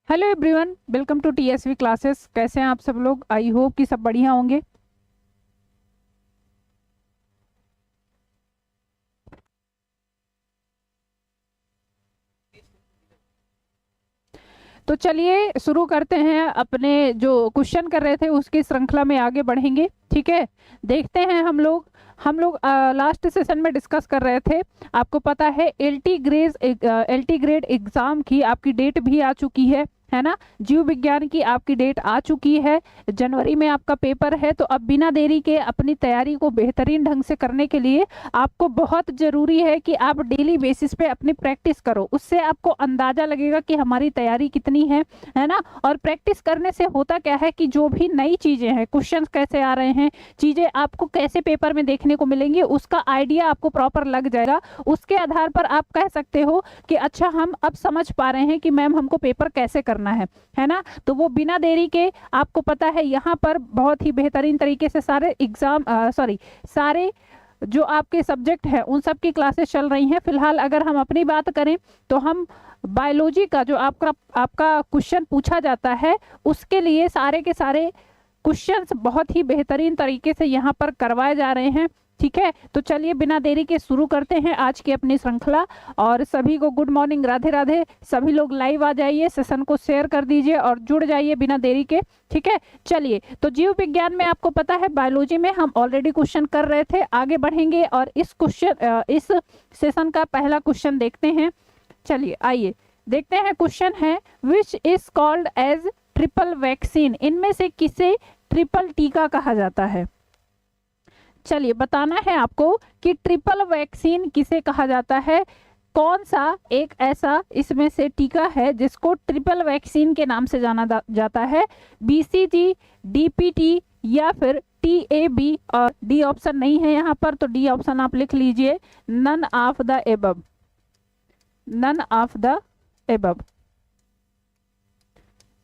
Hello everyone, welcome to TSV classes. कैसे हैं आप सब लोग? आई होप कि सब बढ़िया होंगे। तो चलिए शुरू करते हैं। अपने जो क्वेश्चन कर रहे थे उसकी श्रृंखला में आगे बढ़ेंगे। ठीक है, देखते हैं। हम लोग लास्ट सेशन में डिस्कस कर रहे थे। आपको पता है एलटी ग्रेड एग्जाम की आपकी डेट भी आ चुकी है ना। जीव विज्ञान की आपकी डेट आ चुकी है। जनवरी में आपका पेपर है। तो अब बिना देरी के अपनी तैयारी को बेहतरीन ढंग से करने के लिए आपको बहुत जरूरी है कि आप डेली बेसिस पे अपनी प्रैक्टिस करो। उससे आपको अंदाजा लगेगा कि हमारी तैयारी कितनी है ना। और प्रैक्टिस करने से होता क्या है कि जो भी नई चीजें हैं, क्वेश्चंस कैसे आ रहे हैं, चीजें आपको कैसे पेपर में देखने को मिलेंगी, उसका आइडिया आपको प्रॉपर लग जाएगा। उसके आधार पर आप कह सकते हो कि अच्छा, हम अब समझ पा रहे हैं कि मैम हमको पेपर कैसे करना है ना। तो वो बिना देरी के, आपको पता है यहाँ पर बहुत ही बेहतरीन तरीके से सारे जो आपके सब्जेक्ट हैं उन सब की क्लासेस चल रही हैं। फिलहाल अगर हम अपनी बात करें तो हम बायोलॉजी का जो आपका क्वेश्चन पूछा जाता है उसके लिए सारे के सारे क्वेश्चंस बहुत ही बेहतरीन तरीके से यहाँ पर करवाए जा रहे हैं। ठीक है, तो चलिए बिना देरी के शुरू करते हैं आज की अपनी श्रृंखला। और सभी को गुड मॉर्निंग, राधे राधे। सभी लोग लाइव आ जाइए, सेशन को शेयर कर दीजिए और जुड़ जाइए बिना देरी के। ठीक है, चलिए। तो जीव विज्ञान में आपको पता है, बायोलॉजी में हम ऑलरेडी क्वेश्चन कर रहे थे। आगे बढ़ेंगे और इस सेशन का पहला क्वेश्चन देखते हैं। चलिए आइए देखते हैं। क्वेश्चन है, which is called as triple vaccine. इनमें से किसे ट्रिपल टीका कहा जाता है? चलिए बताना है आपको कि ट्रिपल वैक्सीन किसे कहा जाता है। कौन सा एक ऐसा इसमें से टीका है जिसको ट्रिपल वैक्सीन के नाम से जाना जाता है? बीसीजी, डीपीटी या फिर टीएबी। और डी ऑप्शन नहीं है यहाँ पर, तो डी ऑप्शन आप लिख लीजिए, none of the above. None of the above.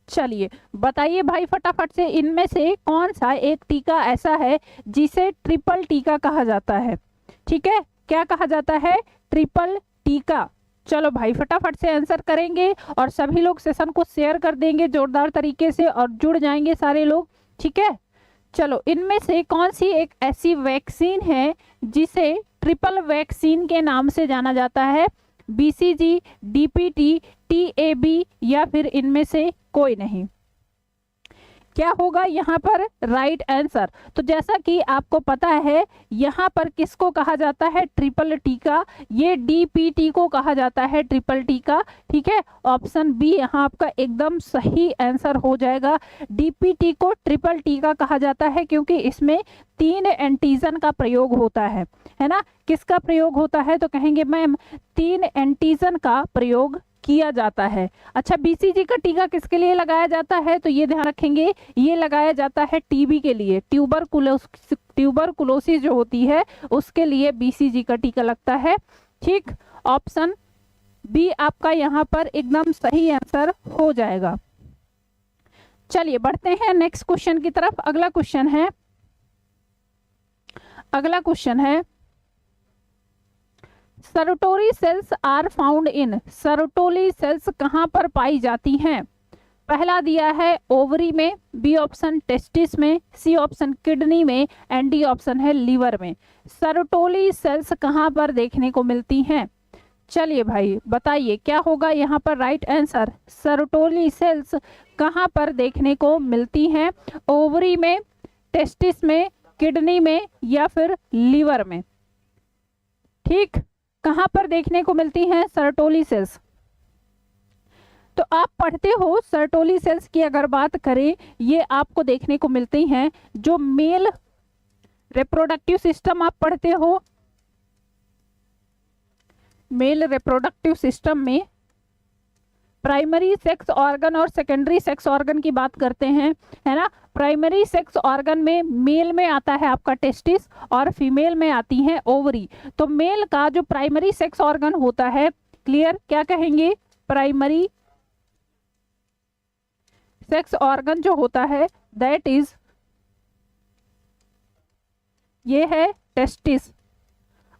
चलिए बताइए भाई फटाफट से, इनमें से कौन सा एक टीका ऐसा है जिसे ट्रिपल टीका कहा जाता है? ठीक है, क्या कहा जाता है? ट्रिपल टीका। चलो भाई फटाफट से आंसर करेंगे और सभी लोग सेशन को शेयर कर देंगे जोरदार तरीके से और जुड़ जाएंगे सारे लोग। ठीक है, चलो इनमें से कौन सी एक ऐसी वैक्सीन है जिसे ट्रिपल वैक्सीन के नाम से जाना जाता है? बीसीजी, डीपीटी, टीएबी या फिर इनमें से कोई नहीं? क्या होगा यहाँ पर राइट आंसर? तो जैसा कि आपको पता है यहाँ पर किसको कहा जाता है ट्रिपल टीका? ये डीपीटी को कहा जाता है ट्रिपल टीका। ठीक है, ऑप्शन बी यहाँ आपका एकदम सही आंसर हो जाएगा। डीपीटी को ट्रिपल टीका कहा जाता है क्योंकि इसमें 3 एंटीजन का प्रयोग होता है ना। किसका प्रयोग होता है? तो कहेंगे मैम 3 एंटीजन का प्रयोग किया जाता है। अच्छा, बीसीजी का टीका किसके लिए लगाया जाता है? तो ये ध्यान रखेंगे, ये लगाया जाता है टीबी के लिए। ट्यूबरकुलोसिस जो होती है उसके लिए बीसीजी का टीका लगता है। ठीक, ऑप्शन बी आपका यहाँ पर एकदम सही आंसर हो जाएगा। चलिए बढ़ते हैं नेक्स्ट क्वेश्चन की तरफ। अगला क्वेश्चन है Sertoli cells are found in. Sertoli cells कहां पर पाई जाती हैं? पहला दिया है ओवरी में, बी ऑप्शन टेस्टिस में, सी ऑप्शन किडनी में एंड डी ऑप्शन है लीवर में। सर्टोरी सेल्स कहां पर देखने को मिलती हैं? चलिए भाई बताइए क्या होगा यहाँ पर राइट आंसर। सर्टोरी सेल्स कहां पर देखने को मिलती हैं? ओवरी में, टेस्टिस में, किडनी में या फिर लीवर में? ठीक, कहां पर देखने को मिलती हैं सर्टोली सेल्स? तो आप पढ़ते हो सर्टोली सेल्स की अगर बात करें, ये आपको देखने को मिलती हैं जो मेल रिप्रोडक्टिव सिस्टम आप पढ़ते हो। मेल रिप्रोडक्टिव सिस्टम में प्राइमरी सेक्स ऑर्गन और सेकेंडरी सेक्स ऑर्गन की बात करते हैं, है ना। प्राइमरी सेक्स ऑर्गन में मेल में आता है आपका टेस्टिस और फीमेल में आती है ओवरी। तो मेल का जो प्राइमरी सेक्स ऑर्गन होता है, क्लियर, क्या कहेंगे? प्राइमरी सेक्स ऑर्गन जो होता है दैट इज, ये है टेस्टिस।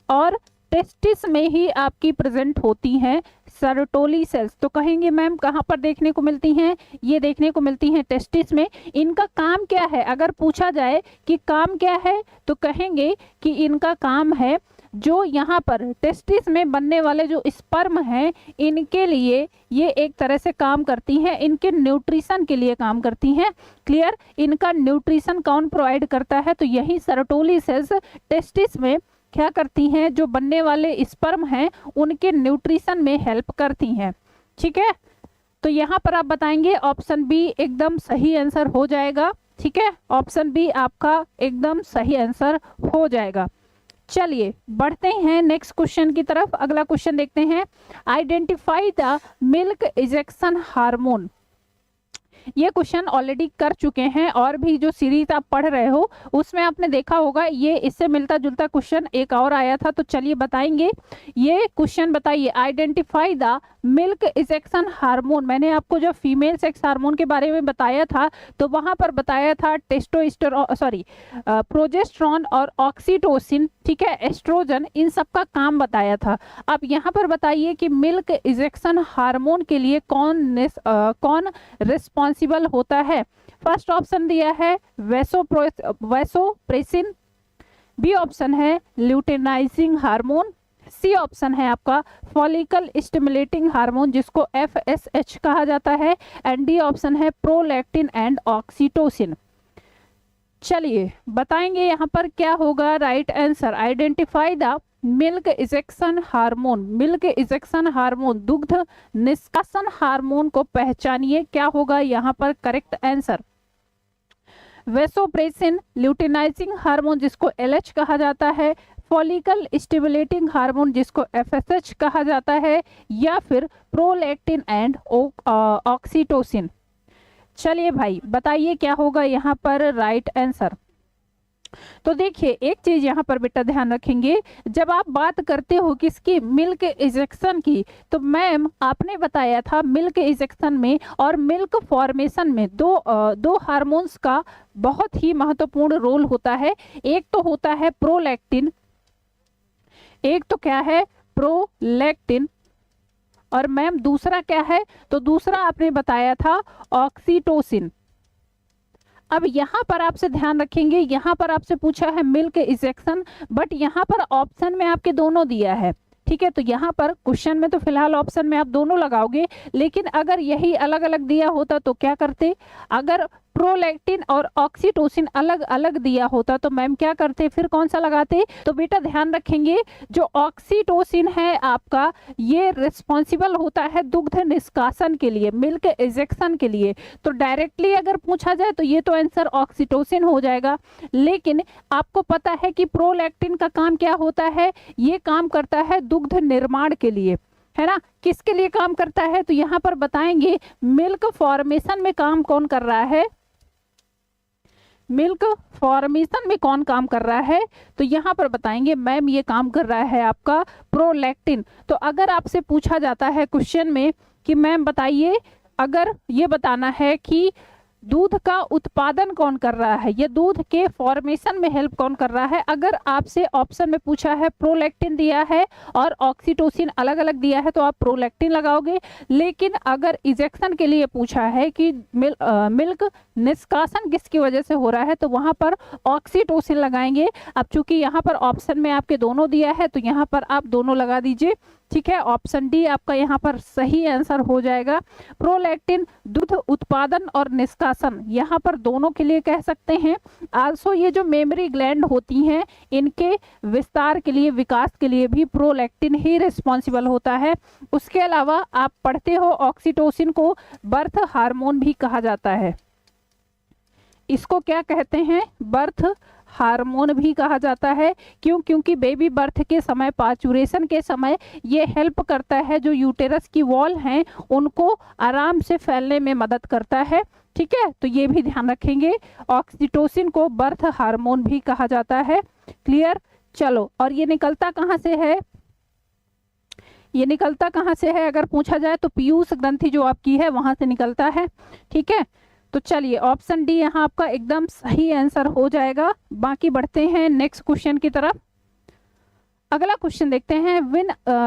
और टेस्टिस में ही आपकी प्रेजेंट होती हैं सर्टोली सेल्स। तो कहेंगे मैम कहाँ पर देखने को मिलती हैं? ये देखने को मिलती हैं टेस्टिस में। इनका काम क्या है? अगर पूछा जाए कि काम क्या है तो कहेंगे कि इनका काम है जो यहाँ पर टेस्टिस में बनने वाले जो स्पर्म हैं इनके लिए ये एक तरह से काम करती हैं, इनके न्यूट्रिशन के लिए काम करती हैं। क्लियर? इनका न्यूट्रिशन कौन प्रोवाइड करता है? तो यही सर्टोली सेल्स टेस्टिस में क्या करती हैं? जो बनने वाले स्पर्म हैं उनके न्यूट्रिशन में हेल्प करती हैं। ठीक है, तो यहाँ पर आप बताएंगे ऑप्शन बी एकदम सही आंसर हो जाएगा। ठीक है, ऑप्शन बी आपका एकदम सही आंसर हो जाएगा। चलिए बढ़ते हैं नेक्स्ट क्वेश्चन की तरफ। अगला क्वेश्चन देखते हैं, identify the milk ejection hormone. ये क्वेश्चन ऑलरेडी कर चुके हैं और भी जो सीरीज आप पढ़ रहे हो उसमें आपने देखा होगा ये इससे मिलता जुलता क्वेश्चन एक और आया था। तो चलिए बताएंगे ये क्वेश्चन, बताइए identify the milk ejection hormone. मैंने आपको जब फीमेल सेक्स हार्मोन के बारे में बताया था तो वहां पर बताया था प्रोजेस्टेरॉन और ऑक्सीटोसिन, ठीक है, एस्ट्रोजन, इन सब का काम बताया था। अब यहाँ पर बताइए कि मिल्क इजेक्शन हार्मोन के लिए कौन रिस्पॉन्सिबल होता है? फर्स्ट ऑप्शन दिया है वैसोप्रेसिन, बी ऑप्शन है ल्यूटेनाइजिंग हार्मोन, सी ऑप्शन है आपका फॉलिकल स्टिमुलेटिंग हार्मोन जिसको FSH कहा जाता है, एंड डी ऑप्शन है प्रोलैक्टिन एंड ऑक्सीटोसिन। चलिए बताएंगे यहाँ पर क्या होगा right answer. Identify the milk ejection hormone. Milk ejection hormone, दुग्ध निष्कासन हार्मोन को पहचानिए, क्या होगा यहाँ पर correct answer? Vasopressin, luteinising hormone जिसको LH कहा जाता है, फॉलिकल स्टिमुलेटिंग हार्मोन जिसको FSH कहा जाता है, या फिर प्रोलैक्टिन एंड ऑक्सीटोसिन। चलिए भाई बताइए क्या होगा यहाँ पर राइट आंसर। तो देखिए एक चीज यहाँ पर बेटा ध्यान रखेंगे, जब आप बात करते हो किसकी? मिल्क इजेक्शन की, तो मैम आपने बताया था मिल्क इजेक्शन में और मिल्क फॉर्मेशन में दो हार्मोन्स का बहुत ही महत्वपूर्ण रोल होता है। एक तो होता है प्रोलैक्टिन, एक तो क्या है? प्रोलैक्टिन, और मैम दूसरा क्या है? तो दूसरा आपने बताया था ऑक्सीटोसिन। अब यहाँ पर आपसे ध्यान रखेंगे, यहाँ पर आपसे पूछा है मिल्क इजेक्शन, बट यहाँ पर ऑप्शन में आपके दोनों दिया है। ठीक है, तो यहाँ पर क्वेश्चन में तो फिलहाल ऑप्शन में आप दोनों लगाओगे, लेकिन अगर यही अलग अलग दिया होता तो क्या करते? अगर प्रोलैक्टिन और ऑक्सीटोसिन अलग अलग दिया होता तो मैम क्या करते? फिर कौन सा लगाते? तो बेटा ध्यान रखेंगे जो ऑक्सीटोसिन है आपका ये रिस्पॉन्सिबल होता है दुग्ध निष्कासन के लिए, मिल्क इजेक्शन के लिए। तो डायरेक्टली अगर पूछा जाए तो ये तो आंसर ऑक्सीटोसिन हो जाएगा, लेकिन आपको पता है कि प्रोलैक्टिन का काम क्या होता है? ये काम करता है दुग्ध निर्माण के लिए, है ना? किसके लिए काम करता है? तो यहाँ पर बताएंगे मिल्क फॉर्मेशन में काम कौन कर रहा है? मिल्क फॉर्मेशन में कौन काम कर रहा है? तो यहाँ पर बताएंगे मैम ये काम कर रहा है आपका प्रोलैक्टिन। तो अगर आपसे पूछा जाता है क्वेश्चन में कि मैम बताइए, अगर ये बताना है कि दूध का उत्पादन कौन कर रहा है, ये दूध के फॉर्मेशन में हेल्प कौन कर रहा है, अगर आपसे ऑप्शन में पूछा है प्रोलैक्टिन दिया है और ऑक्सीटोसिन अलग अलग दिया है तो आप प्रोलैक्टिन लगाओगे। लेकिन अगर इजेक्शन के लिए पूछा है कि मिल्क निष्कासन किसकी वजह से हो रहा है तो वहां पर ऑक्सीटोसिन लगाएंगे। अब चूंकि यहाँ पर ऑप्शन में आपके दोनों दिया है तो यहाँ पर आप दोनों लगा दीजिए। ठीक है, ऑप्शन डी आपका यहाँ पर सही आंसर हो जाएगा। प्रोलैक्टिन दूध उत्पादन और निष्कासन यहाँ पर दोनों के लिए कह सकते हैं। आल्सो ये जो मेमोरी ग्लैंड होती हैं इनके विस्तार के लिए, विकास के लिए भी प्रोलैक्टिन ही रिस्पॉन्सिबल होता है। उसके अलावा आप पढ़ते हो ऑक्सीटोसिन को बर्थ हार्मोन भी कहा जाता है। इसको क्या कहते हैं? बर्थ हार्मोन भी कहा जाता है। क्यों? क्योंकि बेबी बर्थ के समय, पाचुरेशन के समय ये हेल्प करता है, जो यूटेरस की वॉल हैं उनको आराम से फैलने में मदद करता है। ठीक है, तो ये भी ध्यान रखेंगे। ऑक्सीटोसिन को बर्थ हार्मोन भी कहा जाता है। क्लियर? चलो, और ये निकलता कहाँ से है? ये निकलता कहाँ से है अगर पूछा जाए तो पीयूष ग्रंथि जो आपकी है वहां से निकलता है। ठीक है, तो चलिए ऑप्शन डी यहाँ आपका एकदम सही आंसर हो जाएगा। बाकी बढ़ते हैं नेक्स्ट क्वेश्चन की तरफ। अगला क्वेश्चन देखते हैं,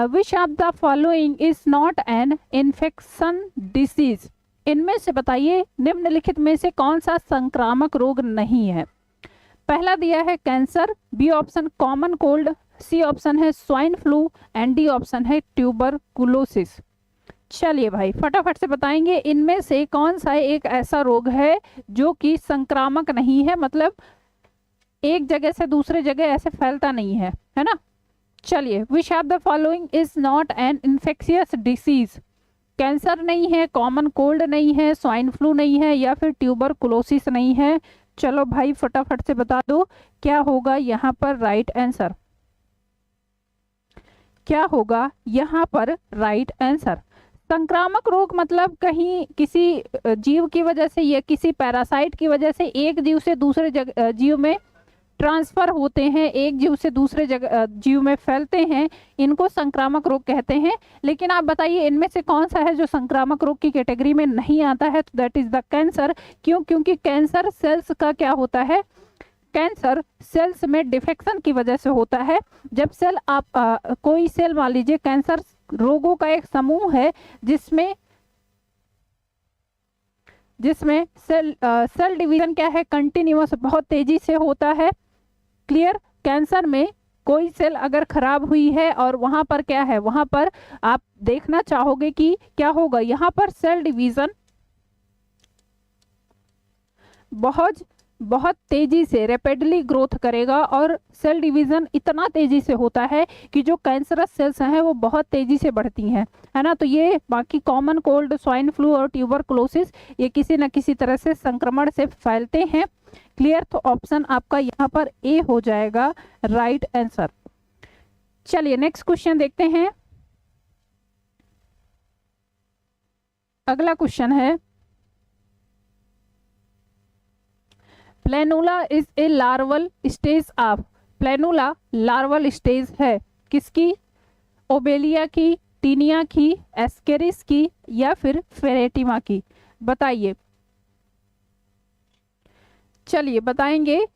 which of the following is not an infection disease. इनमें से बताइए निम्नलिखित में से कौन सा संक्रामक रोग नहीं है। पहला दिया है cancer, B option common cold, C option है swine flu and D option है ट्यूबरकुलोसिस। चलिए भाई फटाफट से बताएंगे इनमें से कौन सा एक ऐसा रोग है जो कि संक्रामक नहीं है, मतलब एक जगह से दूसरे जगह ऐसे फैलता नहीं है ना। चलिए, which of the following is not an infectious disease. Cancer नहीं है, कॉमन कोल्ड नहीं है, स्वाइन फ्लू नहीं है या फिर ट्यूबरकुलोसिस नहीं है। चलो भाई फटाफट से बता दो क्या होगा यहाँ पर राइट आंसर, क्या होगा यहाँ पर राइट आंसर। संक्रामक रोग मतलब कहीं किसी जीव की वजह से या किसी पैरासाइट की वजह से एक जीव से दूसरे जीव में ट्रांसफर होते हैं, एक जीव से दूसरे जीव में फैलते हैं, इनको संक्रामक रोग कहते हैं। लेकिन आप बताइए इनमें से कौन सा है जो संक्रामक रोग की कैटेगरी में नहीं आता है, तो दैट इज द कैंसर। क्यों? क्योंकि कैंसर सेल्स का क्या होता है, कैंसर सेल्स में डिफेक्शन की वजह से होता है। जब सेल आप कोई सेल मान लीजिए, कैंसर रोगों का एक समूह है जिसमें सेल डिवीजन क्या है, कंटिन्यूअस बहुत तेजी से होता है। क्लियर? कैंसर में कोई सेल अगर खराब हुई है और वहां पर क्या है, वहां पर आप देखना चाहोगे कि क्या होगा, यहाँ पर सेल डिवीजन बहुत तेजी से रैपिडली ग्रोथ करेगा और सेल डिवीजन इतना तेजी से होता है कि जो कैंसरस सेल्स हैं वो बहुत तेजी से बढ़ती हैं, है ना। तो ये बाकी कॉमन कोल्ड, स्वाइन फ्लू और ट्यूबरकुलोसिस ये किसी न किसी तरह से संक्रमण से फैलते हैं। क्लियर? तो ऑप्शन आपका यहाँ पर ए हो जाएगा राइट आंसर। चलिए नेक्स्ट क्वेश्चन देखते हैं। अगला क्वेश्चन है, planula is a larval stage of. Planula larval stage है किसकी? ओबेलिया की, टीनिया की, एस्केरिस की या फिर फेरेटिमा की। बताइए, चलिए बताएंगे।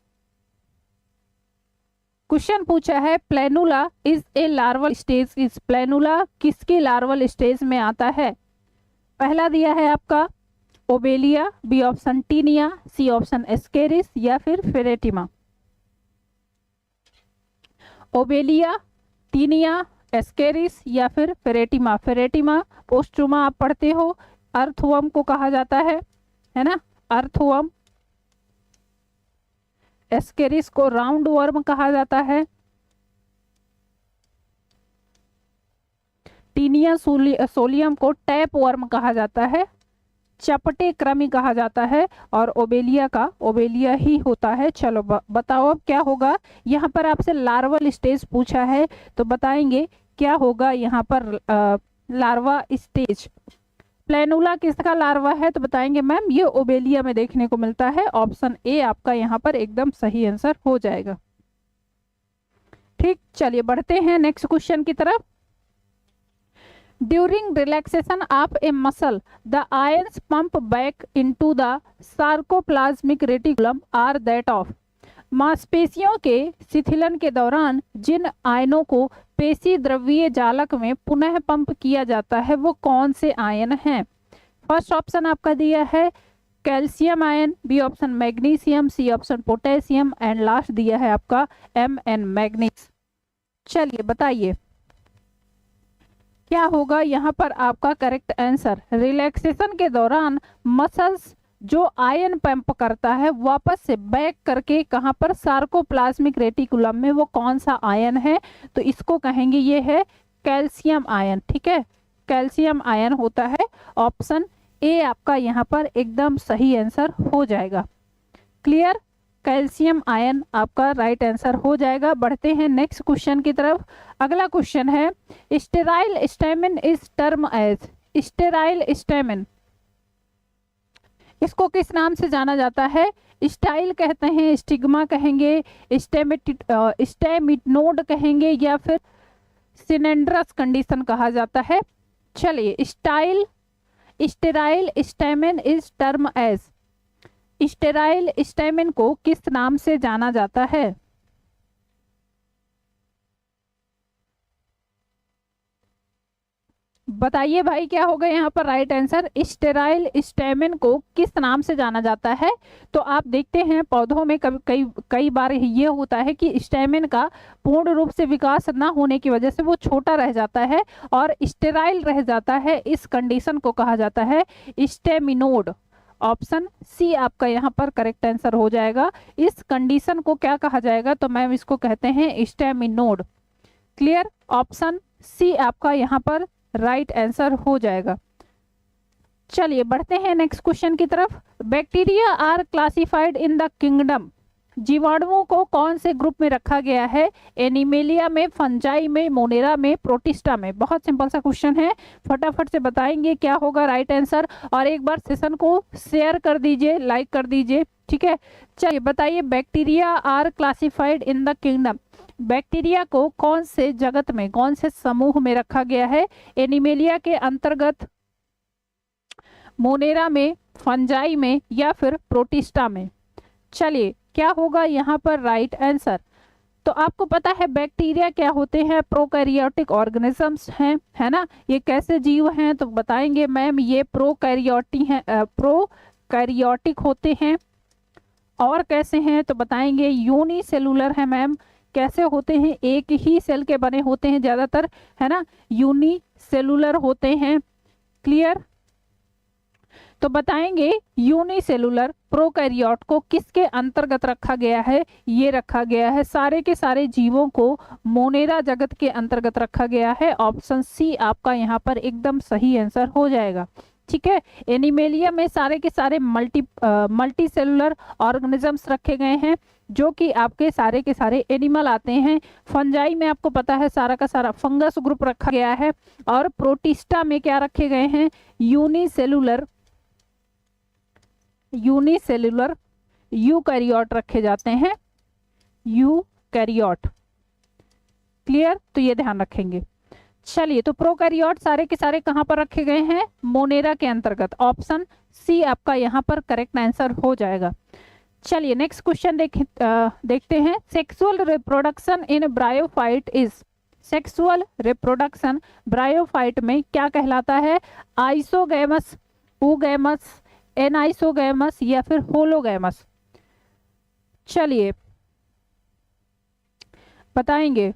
क्वेश्चन पूछा है planula is a larval stage, is planula किसकी लार्वल स्टेज में आता है। पहला दिया है आपका obelia, B option taenia, C option ascaris या फिर फेरेटिमा। ओबेलिया, टीनिया, एस्केरिस या फिर फेरेटिमा। फेरेटिमा पोस्ट्रुमा आप पढ़ते हो, अर्थवर्म को कहा जाता है ना, अर्थवर्म। एस्केरिस को राउंड वर्म कहा जाता है। टीनिया सोलियम को टैप वर्म कहा जाता है, चपटे कृमि कहा जाता है और ओबेलिया का ओबेलिया ही होता है। चलो बताओ अब क्या होगा। यहाँ पर आपसे लार्वल स्टेज पूछा है तो बताएंगे क्या होगा यहाँ पर लार्वा स्टेज। प्लेनुला किसका लार्वा है तो बताएंगे मैम ये ओबेलिया में देखने को मिलता है। ऑप्शन ए आपका यहाँ पर एकदम सही आंसर हो जाएगा। ठीक, चलिए बढ़ते हैं नेक्स्ट क्वेश्चन की तरफ। During relaxation of a muscle, the ions pump back into the sarcoplasmic reticulum are that of। मांसपेशियों के शिथिलन के दौरान जिन आयनों को पेशी द्रव्यीय जालक में पुनः पंप किया जाता है वो कौन से आयन हैं। फर्स्ट ऑप्शन आपका दिया है calcium ion, B option magnesium, C option potassium and last दिया है आपका Mn मैग्नीज। चलिए बताइए क्या होगा यहाँ पर आपका करेक्ट आंसर। रिलैक्सेशन के दौरान मसल्स जो आयन पंप करता है वापस से बैक करके कहाँ पर, सार्कोप्लाज्मिक रेटिकुलम में, वो कौन सा आयन है तो इसको कहेंगे ये है कैल्शियम आयन। ठीक है, कैल्शियम आयन होता है। ऑप्शन ए आपका यहाँ पर एकदम सही आंसर हो जाएगा। क्लियर? कैल्शियम आयन आपका राइट आंसर हो जाएगा। बढ़ते हैं नेक्स्ट क्वेश्चन की तरफ। अगला क्वेश्चन है sterile stamen is term as. Sterile stamen इसको किस नाम से जाना जाता है। स्टाइल कहते हैं, स्टिग्मा कहेंगे, स्टेमिनोड कहेंगे या फिर सिनेंड्रस कंडीशन कहा जाता है। चलिए sterile stamen is term as. Sterile stamen को किस नाम से जाना जाता है। बताइए भाई क्या होगा यहाँ पर राइट आंसर। स्टेराइल स्टेमेन को किस नाम से जाना जाता है? तो आप देखते हैं पौधों में कभी कई कई बार ये होता है कि स्टेमेन का पूर्ण रूप से विकास ना होने की वजह से वो छोटा रह जाता है और स्टेराइल रह जाता है। इस कंडीशन को कहा जाता है स्टेमिनोड। ऑप्शन सी आपका यहाँ पर करेक्ट आंसर हो जाएगा। इस कंडीशन को क्या कहा जाएगा? तो मैम इसको कहते हैं स्टेमिनोड। क्लियर? ऑप्शन सी आपका यहाँ पर राइट आंसर हो जाएगा। चलिए बढ़ते हैं नेक्स्ट क्वेश्चन की तरफ। Bacteria are classified in the kingdom. जीवाणुओं को कौन से ग्रुप में रखा गया है? एनिमेलिया में, फंजाई में, मोनेरा में, प्रोटिस्टा में। बहुत सिंपल सा क्वेश्चन है, फटाफट से बताएंगे क्या होगा राइट आंसर। और एक बार सेशन को शेयर कर दीजिए, लाइक कर दीजिए, ठीक है। चलिए बताइए, bacteria are classified in the kingdom. Bacteria को कौन से जगत में, कौन से समूह में रखा गया है? एनिमेलिया के अंतर्गत, मोनेरा में, फंजाई में या फिर प्रोटिस्टा में। चलिए क्या होगा यहाँ पर राइट आंसर। तो आपको पता है बैक्टीरिया क्या होते हैं? प्रोकैरियोटिक ऑर्गेनिजम्स हैं, है ना। ये कैसे जीव हैं? तो बताएंगे मैम ये प्रोकैरियोटिक होते हैं। और कैसे हैं? तो बताएंगे यूनिसेलुलर है मैम। कैसे होते हैं? एक ही सेल के बने होते हैं ज्यादातर, है ना, यूनिसेलुलर होते हैं। क्लियर? तो बताएंगे यूनिसेलुलर प्रोकैरियोट को किसके अंतर्गत रखा गया है? ये रखा गया है, सारे के सारे जीवों को मोनेरा जगत के अंतर्गत रखा गया है। ऑप्शन सी आपका यहाँ पर एकदम सही आंसर हो जाएगा, ठीक है। एनिमेलिया में सारे के सारे मल्टी सेलुलर ऑर्गेनिजम्स रखे गए हैं, जो कि आपके सारे के सारे एनिमल आते हैं। फंजाई में आपको पता है सारा का सारा फंगस ग्रुप रखा गया है। और प्रोटिस्टा में क्या रखे गए हैं? यूनिसेलुलर यूकैरियोट रखे जाते हैं, यूकैरियोट। क्लियर? तो ये ध्यान रखेंगे। चलिए, तो प्रोकैरियोट सारे के सारे कहां पर रखे गए हैं? मोनेरा के अंतर्गत। ऑप्शन सी आपका यहां पर करेक्ट आंसर हो जाएगा। चलिए नेक्स्ट क्वेश्चन देखते हैं। Sexual reproduction in bryophyte is. Sexual reproduction bryophyte में क्या कहलाता है? आइसोगैमस, ऊगैमस, एनाइसोगैमस या फिर होलोगैमस। चलिए बताएंगे।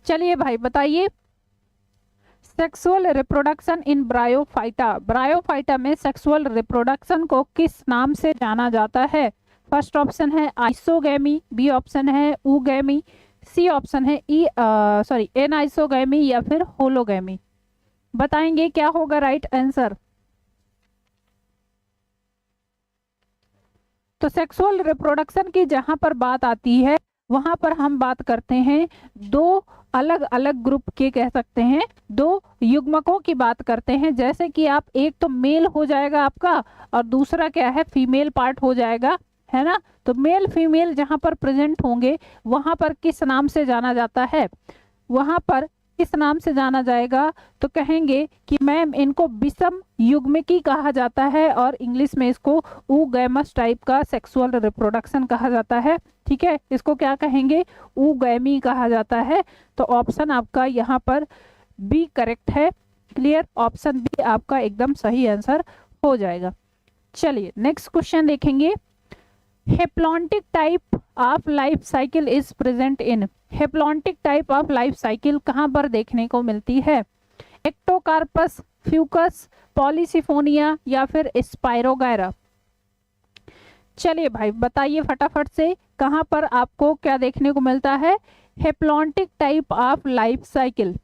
चलिए भाई बताइए, sexual reproduction in bryophyta. Bryophyta में सेक्सुअल रिप्रोडक्शन को किस नाम से जाना जाता है? फर्स्ट ऑप्शन है आइसोगैमी, बी ऑप्शन है ऊगैमी, सी ऑप्शन है एनाइसोगैमी या फिर होलोगैमी। बताएंगे क्या होगा राइट आंसर। तो सेक्सुअल रिप्रोडक्शन की जहां पर बात आती है वहां पर हम बात करते हैं दो अलग अलग ग्रुप के, कह सकते हैं दो युग्मकों की बात करते हैं। जैसे कि आप एक तो मेल हो जाएगा आपका और दूसरा क्या है? फीमेल पार्ट हो जाएगा, है ना। तो मेल फीमेल जहां पर प्रेजेंट होंगे वहां पर किस नाम से जाना जाता है? वहां पर किस नाम से जाना जाएगा? तो कहेंगे कि मैम इनको विषम युग्मकी कहा जाता है और इंग्लिश में इसको ऊगैमस टाइप का सेक्सुअल रिप्रोडक्शन कहा जाता है, ठीक है। इसको क्या कहेंगे? ऊगैमी कहा जाता है। तो ऑप्शन आपका यहाँ पर बी करेक्ट है। क्लियर? ऑप्शन बी आपका एकदम सही आंसर हो जाएगा। चलिए नेक्स्ट क्वेश्चन देखेंगे। Haplontic type of life cycle is present in. Haplontic type of life cycle कहां पर देखने को मिलती है? एक्टोकार्पस, फ्यूकस, पॉलीसिफोनिया या फिर स्पाइरोगायरा। चलिए भाई बताइए फटाफट से, कहां पर आपको क्या देखने को मिलता है? Haplontic type of life cycle.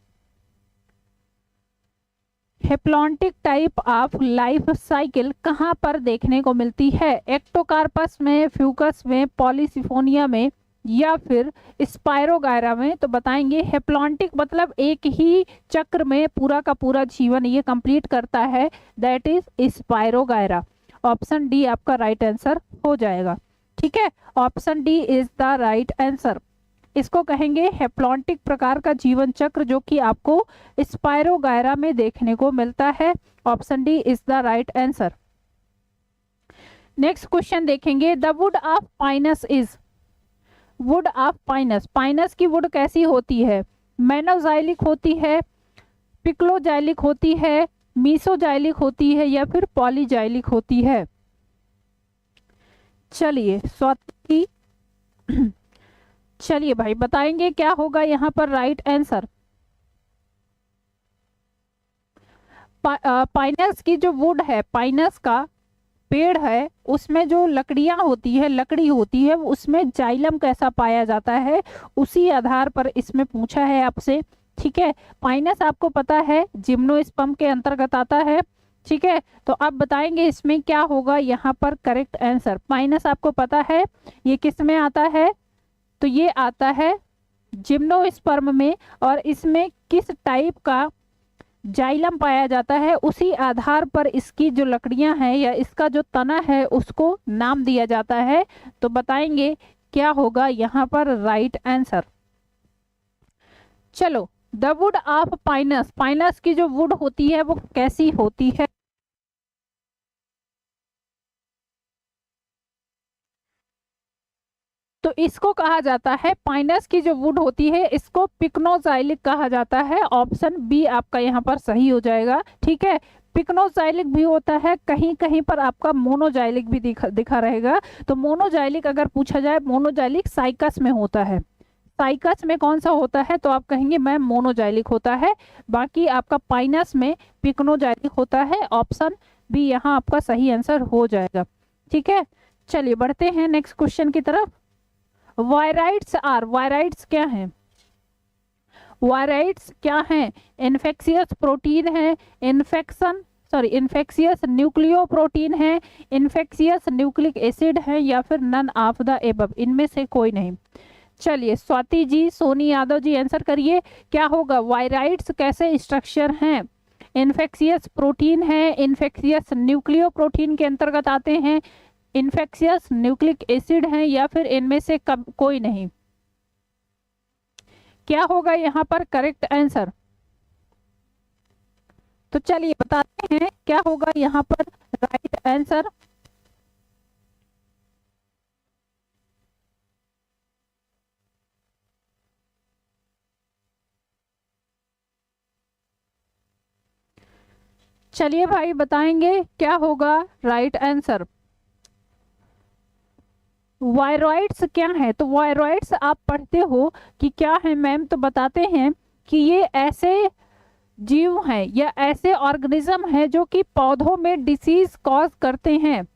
Haplontic type of life cycle कहां पर देखने को मिलती है? एक्टोकार्पस में, फ्यूकस में, पॉलीसिफोनिया में या फिर स्पाइरोगायरा में। तो बताएंगे हेप्लॉन्टिक मतलब एक ही चक्र में पूरा का पूरा जीवन ये कंप्लीट करता है, that is spirogyra. Option D आपका राइट आंसर हो जाएगा, ठीक है। Option D is the right answer. इसको कहेंगे हेप्लॉन्टिक प्रकार का जीवन चक्र, जो कि आपको स्पाइरोगायरा में देखने को मिलता है। Option D is the right answer. Next question देखेंगे, the wood of Pinus is, wood of Pinus, Pinus की वुड कैसी होती है? मेनोजाइलिक होती है, पिक्लोजाइलिक होती है, मीसोजाइलिक होती है, या फिर पॉलीजाइलिक होती है? चलिए स्वाति चलिए भाई बताएंगे क्या होगा यहाँ पर राइट आंसर। पाइनस की जो वुड है, पाइनस का पेड़ है, उसमें जो लकड़ियां होती है, लकड़ी होती है, उसमें जाइलम कैसा पाया जाता है, उसी आधार पर इसमें पूछा है आपसे। ठीक है, पाइनस आपको पता है जिम्नोस्पर्म के अंतर्गत आता है। ठीक है, तो आप बताएंगे इसमें क्या होगा यहाँ पर करेक्ट आंसर। पाइनस आपको पता है ये किस में आता है, तो ये आता है जिम्नोस्पर्म में, और इसमें किस टाइप का जाइलम पाया जाता है, उसी आधार पर इसकी जो लकड़ियां हैं या इसका जो तना है उसको नाम दिया जाता है। तो बताएंगे क्या होगा यहाँ पर राइट आंसर। चलो, the wood of Pinus, Pinus की जो वुड होती है वो कैसी होती है? तो इसको कहा जाता है, पाइनस की जो वुड होती है इसको पिक्नोजाइलिक कहा जाता है। ऑप्शन बी आपका यहाँ पर सही हो जाएगा। ठीक है, पिक्नोजाइलिक भी होता है, कहीं कहीं पर आपका मोनोजाइलिक भी दिखा रहेगा। तो मोनोजाइलिक अगर पूछा जाए, मोनोजाइलिक साइकस में होता है। साइकस में कौन सा होता है, तो आप कहेंगे मैम मोनोजाइलिक होता है। बाकी आपका पाइनस में पिक्नोजाइलिक होता है। ऑप्शन बी यहाँ आपका सही आंसर हो जाएगा। ठीक है, चलिए बढ़ते हैं नेक्स्ट क्वेश्चन की तरफ। वायराइड्स आर, वायराइड्स क्या हैं? वायराइड्स क्या हैं? इन्फेक्शियस प्रोटीन है, इन्फेक्शियस न्यूक्लियो प्रोटीन है, इन्फेक्शियस न्यूक्लिक एसिड है, या फिर नन ऑफ द एबव, इनमें से कोई नहीं। चलिए स्वाति जी, सोनी यादव जी आंसर करिए क्या होगा। वायराइड्स कैसे स्ट्रक्चर हैं? इन्फेक्शियस प्रोटीन है, इन्फेक्शियस न्यूक्लियो प्रोटीन के अंतर्गत आते हैं, इन्फेक्शियस न्यूक्लिक एसिड हैं, या फिर इनमें से कोई नहीं? क्या होगा यहाँ पर करेक्ट आंसर? तो चलिए बताते हैं क्या होगा यहाँ पर राइट आंसर। चलिए भाई बताएंगे क्या होगा राइट आंसर। वायरॉइड्स क्या है? तो वायरॉइड्स आप पढ़ते हो कि क्या है मैम, तो बताते हैं कि ये ऐसे जीव हैं या ऐसे ऑर्गेनिज्म हैं जो कि पौधों में डिसीज कॉज करते हैं।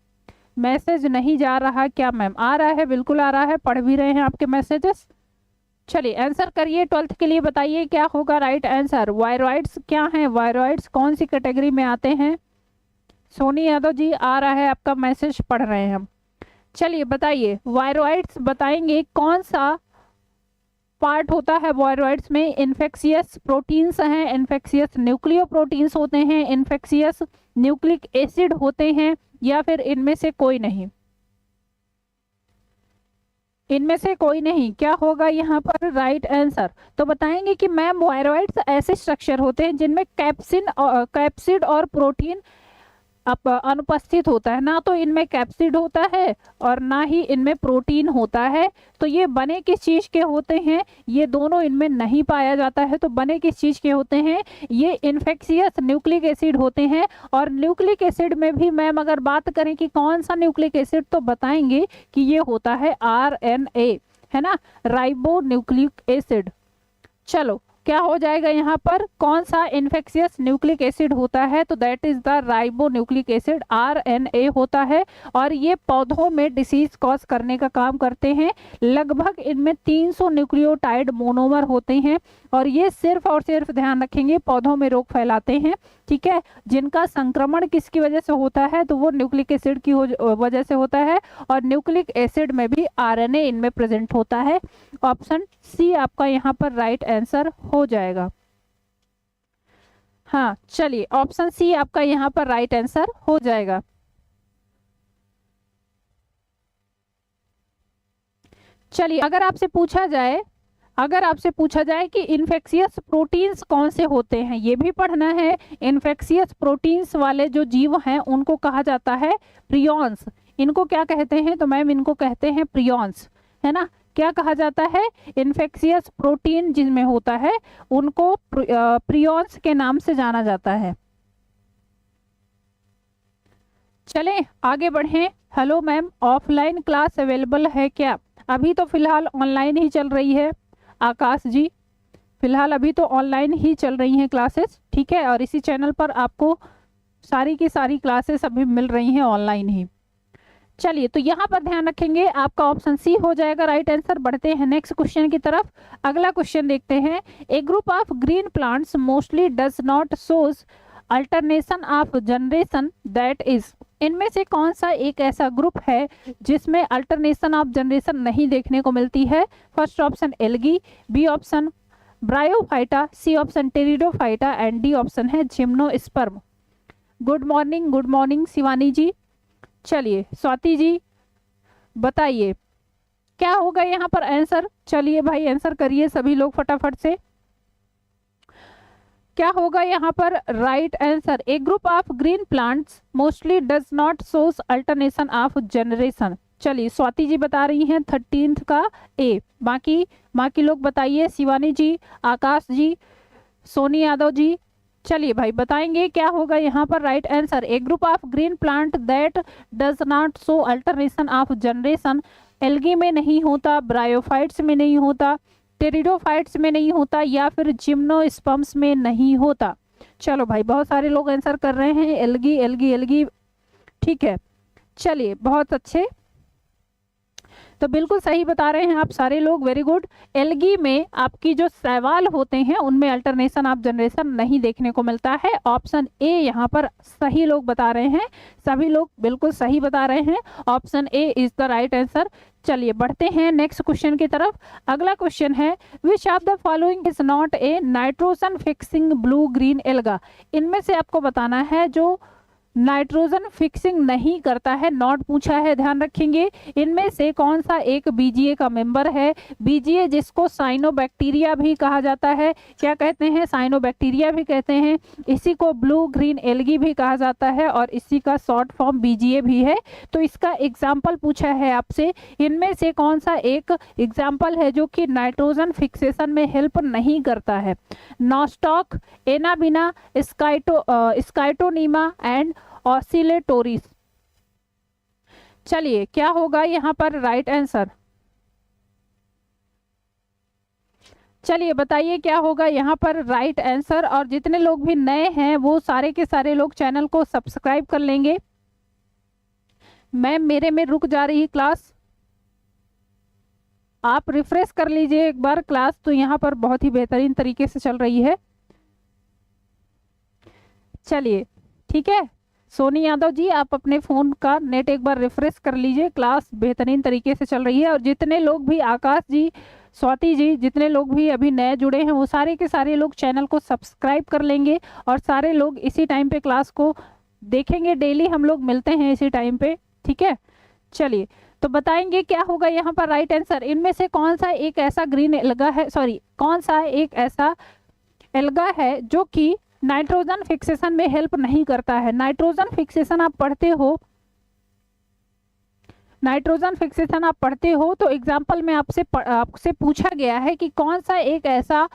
मैसेज नहीं जा रहा क्या मैम? आ रहा है, बिल्कुल आ रहा है, पढ़ भी रहे हैं आपके मैसेजेस। चलिए आंसर करिए, 12th के लिए बताइए क्या होगा राइट आंसर। वायरॉइड्स क्या हैं? वायरॉइड्स कौन सी कैटेगरी में आते हैं? सोनी यादव जी आ रहा है आपका मैसेज, पढ़ रहे हैं हम। चलिए बताइए, वायरॉइड्स बताएंगे कौन सा पार्ट होता है वायरॉइड्स में? इन्फेक्शियस प्रोटीन्स हैं, इन्फेक्शियस न्यूक्लियो प्रोटीन्स होते हैं, इन्फेक्शियस न्यूक्लिक एसिड होते हैं, या फिर इनमें से कोई नहीं? इनमें से कोई नहीं। क्या होगा यहाँ पर राइट आंसर? तो बताएंगे कि मैम वायरॉइड्स ऐसे स्ट्रक्चर होते हैं जिनमें कैप्सिड और प्रोटीन अनुपस्थित होता है। ना तो इनमें कैप्सिड होता है और ना ही इनमें प्रोटीन होता है। तो ये बने किस चीज के होते हैं? ये दोनों इनमें नहीं पाया जाता है। तो बने किस चीज के होते हैं? ये इन्फेक्शियस न्यूक्लिक एसिड होते हैं। और न्यूक्लिक एसिड में भी मैम अगर बात करें कि कौन सा न्यूक्लिक एसिड, तो बताएंगे कि ये होता है RNA, है ना, राइबो न्यूक्लिक एसिड। चलो क्या हो जाएगा यहाँ पर, कौन सा इन्फेक्शियस न्यूक्लिक एसिड होता है? तो that is the ribo nucleic acid, RNA होता है। और ये पौधों में डिसीज कॉज करने का काम करते हैं। लगभग इनमें 300 न्यूक्लियोटाइड मोनोमर होते हैं, और ये सिर्फ और सिर्फ ध्यान रखेंगे पौधों में रोग फैलाते हैं। ठीक है, जिनका संक्रमण किसकी वजह से होता है? तो वो न्यूक्लिक एसिड की वजह से होता है, और न्यूक्लिक एसिड में भी RNA इनमें प्रेजेंट होता है। ऑप्शन सी आपका यहाँ पर राइट आंसर हो जाएगा। हाँ चलिए, ऑप्शन सी आपका यहाँ पर राइट आंसर हो जाएगा। चलिए अगर आपसे पूछा जाए कि इन्फेक्शियस प्रोटीन्स कौन से होते हैं, ये भी पढ़ना है। इन्फेक्शियस प्रोटीन्स वाले जो जीव हैं उनको कहा जाता है प्रियॉन्स। इनको क्या कहते हैं? तो मैम इनको कहते हैं प्रियॉन्स, है ना। क्या कहा जाता है? इन्फेक्शियस प्रोटीन जिनमें होता है उनको प्रियॉन्स के नाम से जाना जाता है। चलें आगे बढ़ें। Hello ma'am, offline class available है क्या? अभी तो फिलहाल ऑनलाइन ही चल रही है आकाश जी, फिलहाल अभी तो ऑनलाइन ही चल रही हैं क्लासेस, ठीक है। और इसी चैनल पर आपको सारी की सारी क्लासेस अभी मिल रही हैं ऑनलाइन ही। चलिए, तो यहाँ पर ध्यान रखेंगे, आपका ऑप्शन सी हो जाएगा राइट आंसर। बढ़ते हैं नेक्स्ट क्वेश्चन की तरफ। अगला क्वेश्चन देखते हैं। A group of green plants mostly does not shows alternation of generation, that is. इनमें से कौन सा एक ऐसा ग्रुप है जिसमें अल्टरनेशन ऑफ जनरेशन नहीं देखने को मिलती है? First option algae, B option bryophyta, C option pteridophyta and D option है gymnosperm. Good morning Shivani ji. चलिए स्वाति जी बताइए क्या होगा यहाँ पर आंसर। चलिए भाई आंसर करिए सभी लोग फटाफट से, क्या होगा यहाँ पर right answer? A group of green plants mostly does not shows alternation of generation. चलिए स्वाति जी बता रही हैं 13th का ए। बाकी लोग बताइए, शिवानी जी, आकाश जी, सोनी यादव जी। चलिए भाई बताएंगे क्या होगा यहाँ पर right answer. A group of green plant that does not show alternation of generation. Algae में नहीं होता, ब्रायोफाइट्स में नहीं होता, टेरिडोफाइट्स में नहीं होता, या फिर जिम्नोस्पर्म्स में नहीं होता। चलो भाई बहुत सारे लोग आंसर कर रहे हैं एल्गी एल्गी एल्गी, ठीक है। चलिए बहुत अच्छे, तो बिल्कुल सही बता रहे हैं आप सारे लोग, वेरी गुड। एल्गी में आपकी जो शैवाल होते हैं उनमें अल्टरनेशन ऑफ जनरेशन नहीं देखने को मिलता है। ऑप्शन ए यहाँ पर सही लोग बता रहे हैं, सभी लोग बिल्कुल सही बता रहे हैं, option A is the right answer. चलिए बढ़ते हैं नेक्स्ट क्वेश्चन की तरफ। अगला क्वेश्चन है, which of the following is not A nitrogen fixing blue green alga. इनमें से आपको बताना है जो नाइट्रोजन फिक्सिंग नहीं करता है, नॉट पूछा है, ध्यान रखेंगे। इनमें से कौन सा एक बीजीए का मेंबर है? बीजीए जिसको साइनोबैक्टीरिया भी कहा जाता है, क्या कहते हैं? साइनोबैक्टीरिया भी कहते हैं। इसी को ब्लू ग्रीन एल्गी भी कहा जाता है और इसी का शॉर्ट फॉर्म बीजीए भी है। तो इसका एग्जाम्पल पूछा है आपसे, इनमें से कौन सा एक एग्जाम्पल है जो कि नाइट्रोजन फिक्सेशन में हेल्प नहीं करता है? Nostoc, Anabaena, Scytonema and Oscillatoria. चलिए क्या होगा यहाँ पर राइट आंसर? चलिए बताइए क्या होगा यहाँ पर राइट आंसर। और जितने लोग भी नए हैं वो सारे के सारे लोग चैनल को सब्सक्राइब कर लेंगे। मैम मेरे में रुक जा रही क्लास, आप रिफ्रेश कर लीजिए एक बार क्लास, तो यहाँ पर बहुत ही बेहतरीन तरीके से चल रही है। चलिए ठीक है, सोनी यादव जी आप अपने फ़ोन का नेट एक बार रिफ्रेश कर लीजिए, क्लास बेहतरीन तरीके से चल रही है। और जितने लोग भी, आकाश जी, स्वाति जी, जितने लोग भी अभी नए जुड़े हैं वो सारे के सारे लोग चैनल को सब्सक्राइब कर लेंगे और सारे लोग इसी टाइम पे क्लास को देखेंगे। डेली हम लोग मिलते हैं इसी टाइम पे, ठीक है। चलिए तो बताएंगे क्या होगा यहाँ पर राइट आंसर। इनमें से कौन सा एक ऐसा ग्रीन एल्गा है, सॉरी कौन सा एक ऐसा एल्गा है जो कि नाइट्रोजन फिक्सेशन में हेल्प नहीं करता है? नाइट्रोजन फिक्सेशन आप पढ़ते हो, नाइट्रोजन फिक्सेशन आप पढ़ते हो तो एग्जाम्पल में आपसे पूछा गया है कि कौन सा एक ऐसा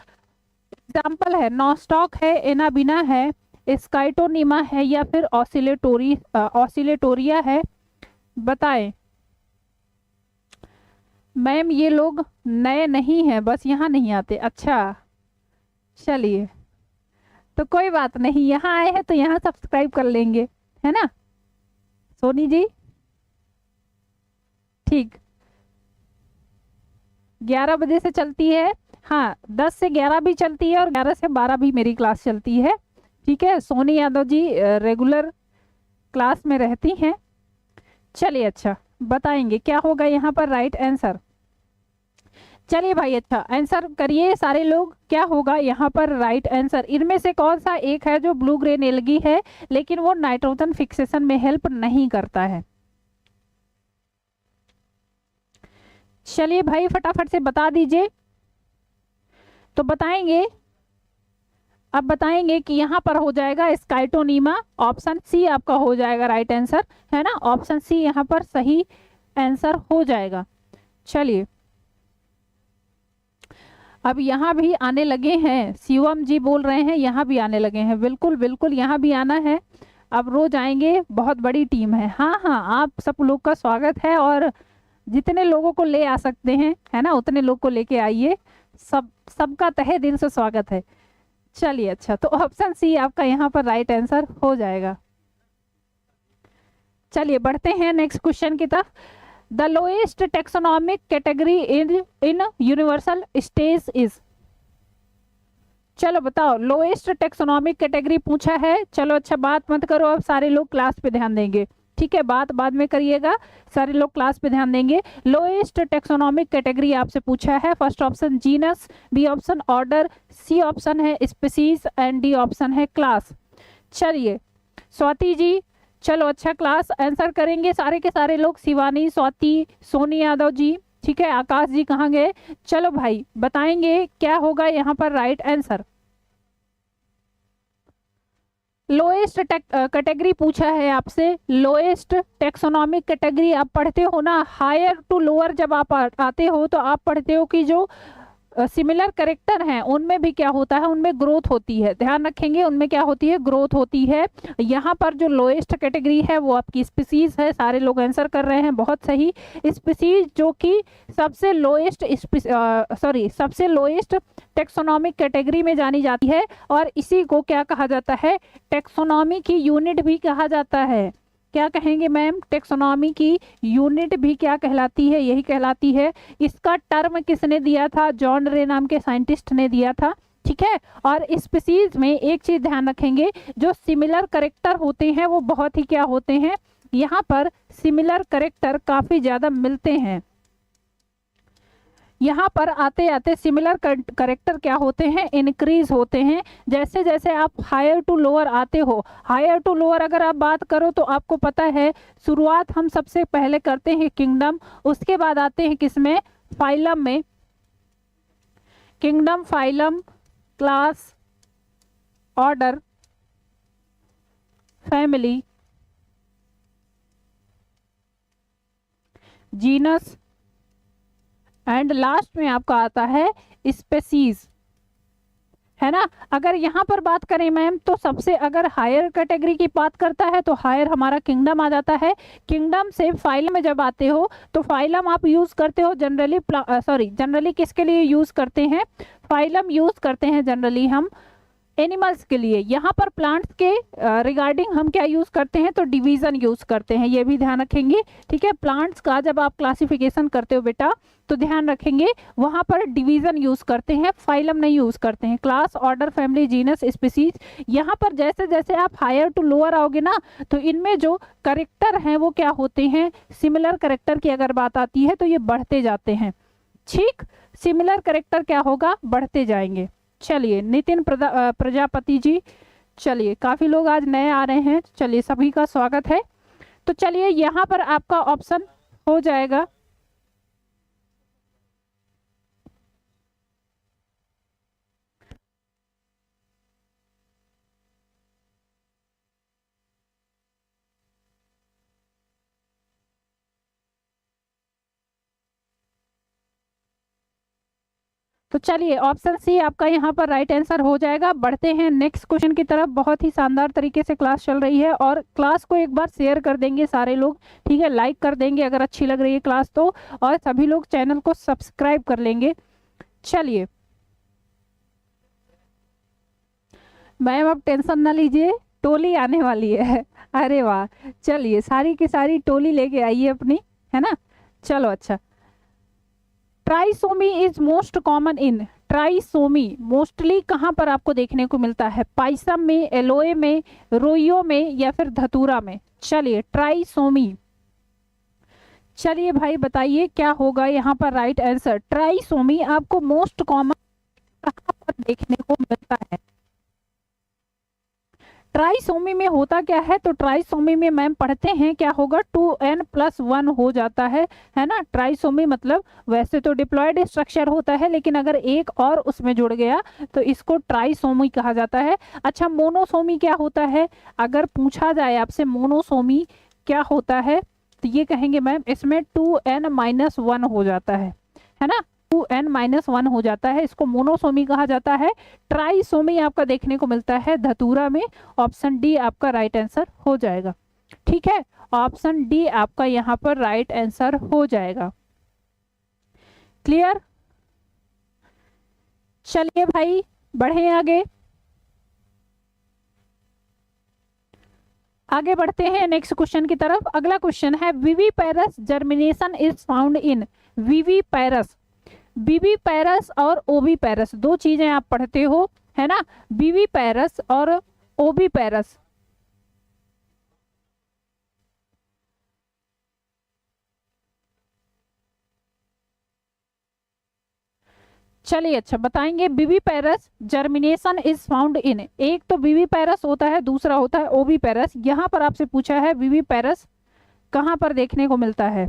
एग्जाम्पल है। नॉस्टॉक है, एनाबिना है, स्काइटोनीमा है, या फिर ऑसिलेटोरिया है, बताएं। मैम ये लोग नए नहीं हैं, बस यहाँ नहीं आते। अच्छा चलिए तो कोई बात नहीं, यहाँ आए हैं तो यहाँ सब्सक्राइब कर लेंगे, है ना सोनी जी? ठीक, 11 बजे से चलती है, हाँ 10 से 11 भी चलती है और 11 से 12 भी मेरी क्लास चलती है, ठीक है। सोनी यादव जी रेगुलर क्लास में रहती हैं। चलिए अच्छा बताएंगे क्या होगा यहाँ पर राइट आंसर। चलिए भाई अच्छा आंसर करिए सारे लोग, क्या होगा यहाँ पर राइट आंसर। इनमें से कौन सा एक है जो ब्लू ग्रेन एल्गी है लेकिन वो नाइट्रोजन फिक्सेशन में हेल्प नहीं करता है? चलिए भाई फटाफट से बता दीजिए, तो बताएंगे। अब बताएंगे कि यहाँ पर हो जाएगा स्काइटोनीमा, ऑप्शन सी आपका हो जाएगा राइट आंसर, है ना, ऑप्शन सी यहाँ पर सही आंसर हो जाएगा। चलिए अब यहाँ भी आने लगे हैं, शिवम जी बोल रहे हैं यहाँ भी आने लगे हैं, बिल्कुल बिल्कुल यहाँ भी आना है, अब रोज आएंगे, बहुत बड़ी टीम है। हाँ हाँ, आप सब लोग का स्वागत है, और जितने लोगों को ले आ सकते हैं, है ना, उतने लोग को लेके आइए, सबका तहे दिल से स्वागत है। चलिए अच्छा, तो ऑप्शन सी आपका यहाँ पर राइट आंसर हो जाएगा। चलिए बढ़ते हैं नेक्स्ट क्वेश्चन की तरफ। The lowest taxonomic category in universal stage is. चलो बताओ, लोएस्ट टेक्सोनॉमिक कैटेगरी पूछा है। चलो अच्छा, बात मत करो, अब सारे लोग क्लास पे ध्यान देंगे, ठीक है, बात बाद में करिएगा, सारे लोग क्लास पे ध्यान देंगे। लोएस्ट टेक्सोनॉमिक कैटेगरी आपसे पूछा है। First option genus, B option order, C option है स्पीसीज एंड डी ऑप्शन है क्लास। चलिए स्वाति जी, चलो अच्छा, क्लास आंसर करेंगे सारे के सारे लोग, शिवानी, स्वाति, सोनी यादव जी, ठीक है, आकाश जी कहाँ गए, चलो भाई बताएंगे क्या होगा यहाँ पर राइट आंसर। लोएस्ट कैटेगरी पूछा है आपसे, लोएस्ट टेक्सोनॉमिक कैटेगरी आप पढ़ते हो ना, हायर टू लोअर जब आप आते हो तो आप पढ़ते हो कि जो सिमिलर कैरेक्टर हैं उनमें भी क्या होता है, उनमें ग्रोथ होती है, ध्यान रखेंगे, उनमें क्या होती है, ग्रोथ होती है। यहाँ पर जो लोएस्ट कैटेगरी है वो आपकी स्पीसीज है, सारे लोग आंसर कर रहे हैं, बहुत सही। स्पीसीज जो कि सबसे लोएस्ट सबसे लोएस्ट टेक्सोनॉमिक कैटेगरी में जानी जाती है, और इसी को क्या कहा जाता है, टेक्सोनॉमी की यूनिट भी कहा जाता है। क्या कहेंगे मैम, टेक्सोनॉमी की यूनिट भी क्या कहलाती है, यही कहलाती है। इसका टर्म किसने दिया था, जॉन रे नाम के साइंटिस्ट ने दिया था, ठीक है। और स्पीसीज में एक चीज ध्यान रखेंगे, जो सिमिलर कैरेक्टर होते हैं वो बहुत ही क्या होते हैं, यहाँ पर सिमिलर कैरेक्टर काफी ज्यादा मिलते हैं। यहाँ पर आते आते सिमिलर कैरेक्टर क्या होते हैं, इंक्रीज होते हैं। जैसे जैसे आप हायर टू लोअर आते हो, हायर टू लोअर अगर आप बात करो तो आपको पता है शुरुआत हम सबसे पहले करते हैं किंगडम, उसके बाद आते हैं किसमें, फाइलम में, kingdom, phylum, class, order, family, genus, and last में आपका आता है स्पेसीज, है ना। अगर यहाँ पर बात करें मैम तो सबसे अगर हायर कैटेगरी की बात करता है तो हायर हमारा किंगडम आ जाता है। किंगडम से फाइलम में जब आते हो तो फाइलम आप यूज करते हो जनरली, जनरली किसके लिए यूज करते हैं, फाइलम यूज करते हैं जनरली हम एनिमल्स के लिए। यहाँ पर प्लांट्स के रिगार्डिंग हम क्या यूज करते हैं, तो डिवीजन यूज करते हैं, ये भी ध्यान रखेंगे, ठीक है। प्लांट्स का जब आप क्लासिफिकेशन करते हो बेटा तो ध्यान रखेंगे वहां पर डिवीजन यूज करते हैं, फाइलम नहीं यूज करते हैं। Class, order, family, genus, species, यहाँ पर जैसे जैसे आप हायर टू लोअर आओगे ना तो इनमें जो करेक्टर हैं वो क्या होते हैं, सिमिलर करेक्टर की अगर बात आती है तो ये बढ़ते जाते हैं, ठीक, सिमिलर करेक्टर क्या होगा, बढ़ते जाएंगे। चलिए नितिन प्रजापति जी, चलिए काफी लोग आज नए आ रहे हैं, चलिए सभी का स्वागत है। तो चलिए यहाँ पर आपका ऑप्शन हो जाएगा तो चलिए ऑप्शन सी आपका यहाँ पर राइट आंसर हो जाएगा। बढ़ते हैं नेक्स्ट क्वेश्चन की तरफ। बहुत ही शानदार तरीके से क्लास चल रही है और क्लास को एक बार शेयर कर देंगे सारे लोग, ठीक है, लाइक कर देंगे अगर अच्छी लग रही है क्लास तो, और सभी लोग चैनल को सब्सक्राइब कर लेंगे। चलिए मैम अब टेंशन ना लीजिए, टोली आने वाली है। अरे वाह, चलिए सारी की सारी टोली लेके आइए अपनी, है ना। चलो अच्छा, trisomy is most common in, trisomy mostly कहाँ पर आपको देखने को मिलता है, पाइसम में, एलोए में, रोइयो में, या फिर धतूरा में। चलिए ट्राइसोमी, चलिए भाई बताइए क्या होगा यहाँ पर राइट आंसर। ट्राइसोमी आपको मोस्ट कॉमन कहाँ पर देखने को मिलता है, ट्राइसोमी में होता क्या है, तो ट्राइसोमी में मैम पढ़ते हैं क्या होगा, 2n+1 हो जाता है ना। ट्राइसोमी मतलब वैसे तो डिप्लॉयड स्ट्रक्चर होता है, लेकिन अगर एक और उसमें जुड़ गया तो इसको ट्राइसोमी कहा जाता है। अच्छा, मोनोसोमी क्या होता है, अगर पूछा जाए आपसे मोनोसोमी क्या होता है, तो ये कहेंगे मैम इसमें 2n-1 हो जाता है ना, 2n-1 हो जाता है, इसको मोनोसोमी कहा जाता है। ट्राइसोमी आपका देखने को मिलता है धतूरा में। ऑप्शन डी आपका राइट आंसर हो जाएगा। ठीक है, ऑप्शन डी आपका यहाँ पर राइट आंसर हो जाएगा। क्लियर, चलिए भाई बढ़े आगे। आगे बढ़ते हैं नेक्स्ट क्वेश्चन की तरफ। अगला क्वेश्चन है viviparous germination is found in. Viviparous, viviparous और ओविपैरस दो चीजें आप पढ़ते हो, है ना। विविपैरस और ओविपैरस, चलिए अच्छा बताएंगे। विविपैरस जर्मिनेशन इज फाउंड इन, एक तो विविपैरस होता है, दूसरा होता है ओविपैरस। यहाँ पर आपसे पूछा है विविपैरस कहाँ पर देखने को मिलता है।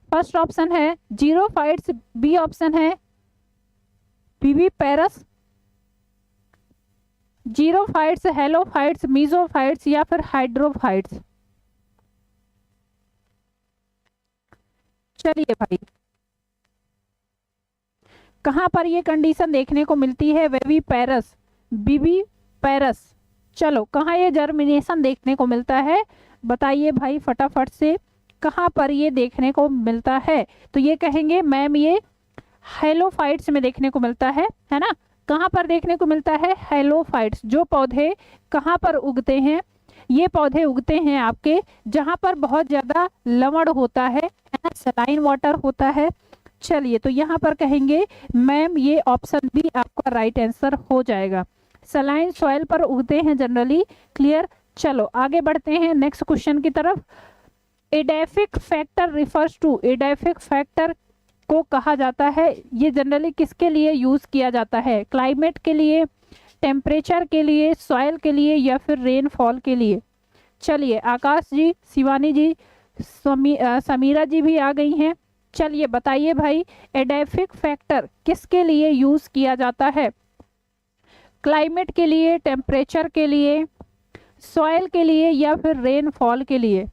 फर्स्ट ऑप्शन है जीरोफाइट्स, बी ऑप्शन है विविपैरस जीरोफाइट्स, हेलोफाइट्स, मीजोफाइट्स या फिर हाइड्रोफाइट्स। चलिए भाई कहाँ पर ये कंडीशन देखने को मिलती है, विविपैरस, विविपैरस। चलो कहाँ ये जर्मिनेशन देखने को मिलता है, बताइए भाई फटाफट से, कहाँ पर ये देखने को मिलता है। तो ये कहेंगे मैम ये हेलोफाइट्स में देखने को मिलता है ना। कहाँ पर देखने को मिलता है, हेलोफाइट्स। जो पौधे कहाँ पर उगते हैं, ये पौधे उगते हैं आपके जहाँ पर बहुत ज्यादा लवण होता है ना, सलाइन वाटर होता है। चलिए तो यहाँ पर कहेंगे मैम ये ऑप्शन बी आपका राइट आंसर हो जाएगा। सलाइन सॉइल पर उगते हैं जनरली। क्लियर, चलो आगे बढ़ते हैं नेक्स्ट क्वेश्चन की तरफ। Edaphic factor refers to, edaphic factor को कहा जाता है, ये जनरली किसके लिए यूज किया जाता है, क्लाइमेट के लिए, टेम्परेचर के लिए, सॉइल के लिए या फिर रेनफॉल के लिए। चलिए आकाश जी, शिवानी जी, समीरा जी भी आ गई हैं। चलिए बताइए भाई एडेफिक फैक्टर किसके लिए यूज किया जाता है, क्लाइमेट के लिए, टेम्परेचर के लिए, सॉइल के लिए या फिर रेनफॉल के लिए।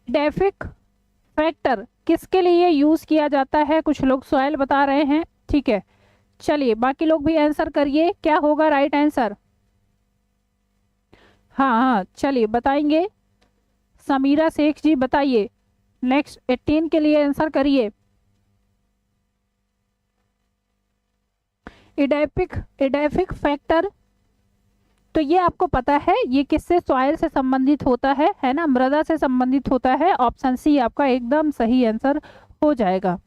एडेफिक फैक्टर किसके लिए यूज किया जाता है, कुछ लोग सॉइल बता रहे हैं, ठीक है। चलिए बाकी लोग भी आंसर करिए, क्या होगा राइट आंसर। हाँ हाँ चलिए बताएंगे, समीरा शेख जी बताइए, नेक्स्ट 18 के लिए आंसर करिए। एडेफिक फैक्टर, तो ये आपको पता है ये किससे, सॉइल से संबंधित होता है ना, मृदा से संबंधित होता है। ऑप्शन सी आपका एकदम सही आंसर हो जाएगा।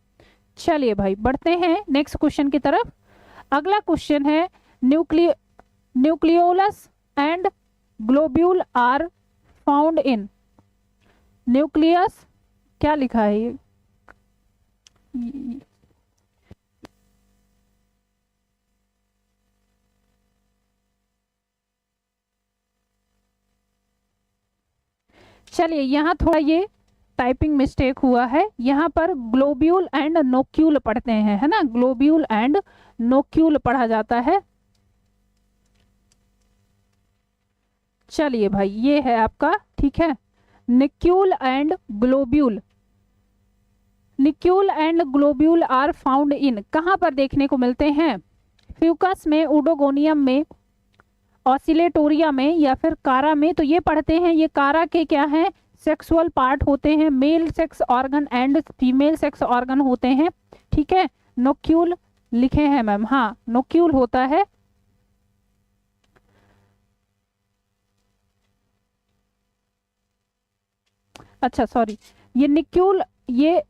चलिए भाई बढ़ते हैं नेक्स्ट क्वेश्चन की तरफ। अगला क्वेश्चन है nucleolus and globule are found in. Nucleus क्या लिखा है ये, चलिए यहाँ थोड़ा ये टाइपिंग मिस्टेक हुआ है, यहाँ पर ग्लोब्यूल एंड नोक्यूल पढ़ते हैं, है ना, ग्लोब्यूल एंड नोक्यूल पढ़ा जाता है। चलिए भाई ये है आपका, ठीक है, nucule and globule. Nucule and globule are found in, कहाँ पर देखने को मिलते हैं, फ्यूकस में, ओडोगोनियम में, ऑसिलेटोरिया में या फिर कारा में। तो ये पढ़ते हैं, ये कारा के क्या हैं, सेक्सुअल पार्ट होते हैं, male sex organ and female sex organ होते हैं, ठीक है। नोक्यूल लिखे हैं मैम, हाँ नोक्यूल होता है। अच्छा सॉरी, ये निक्यूल, ये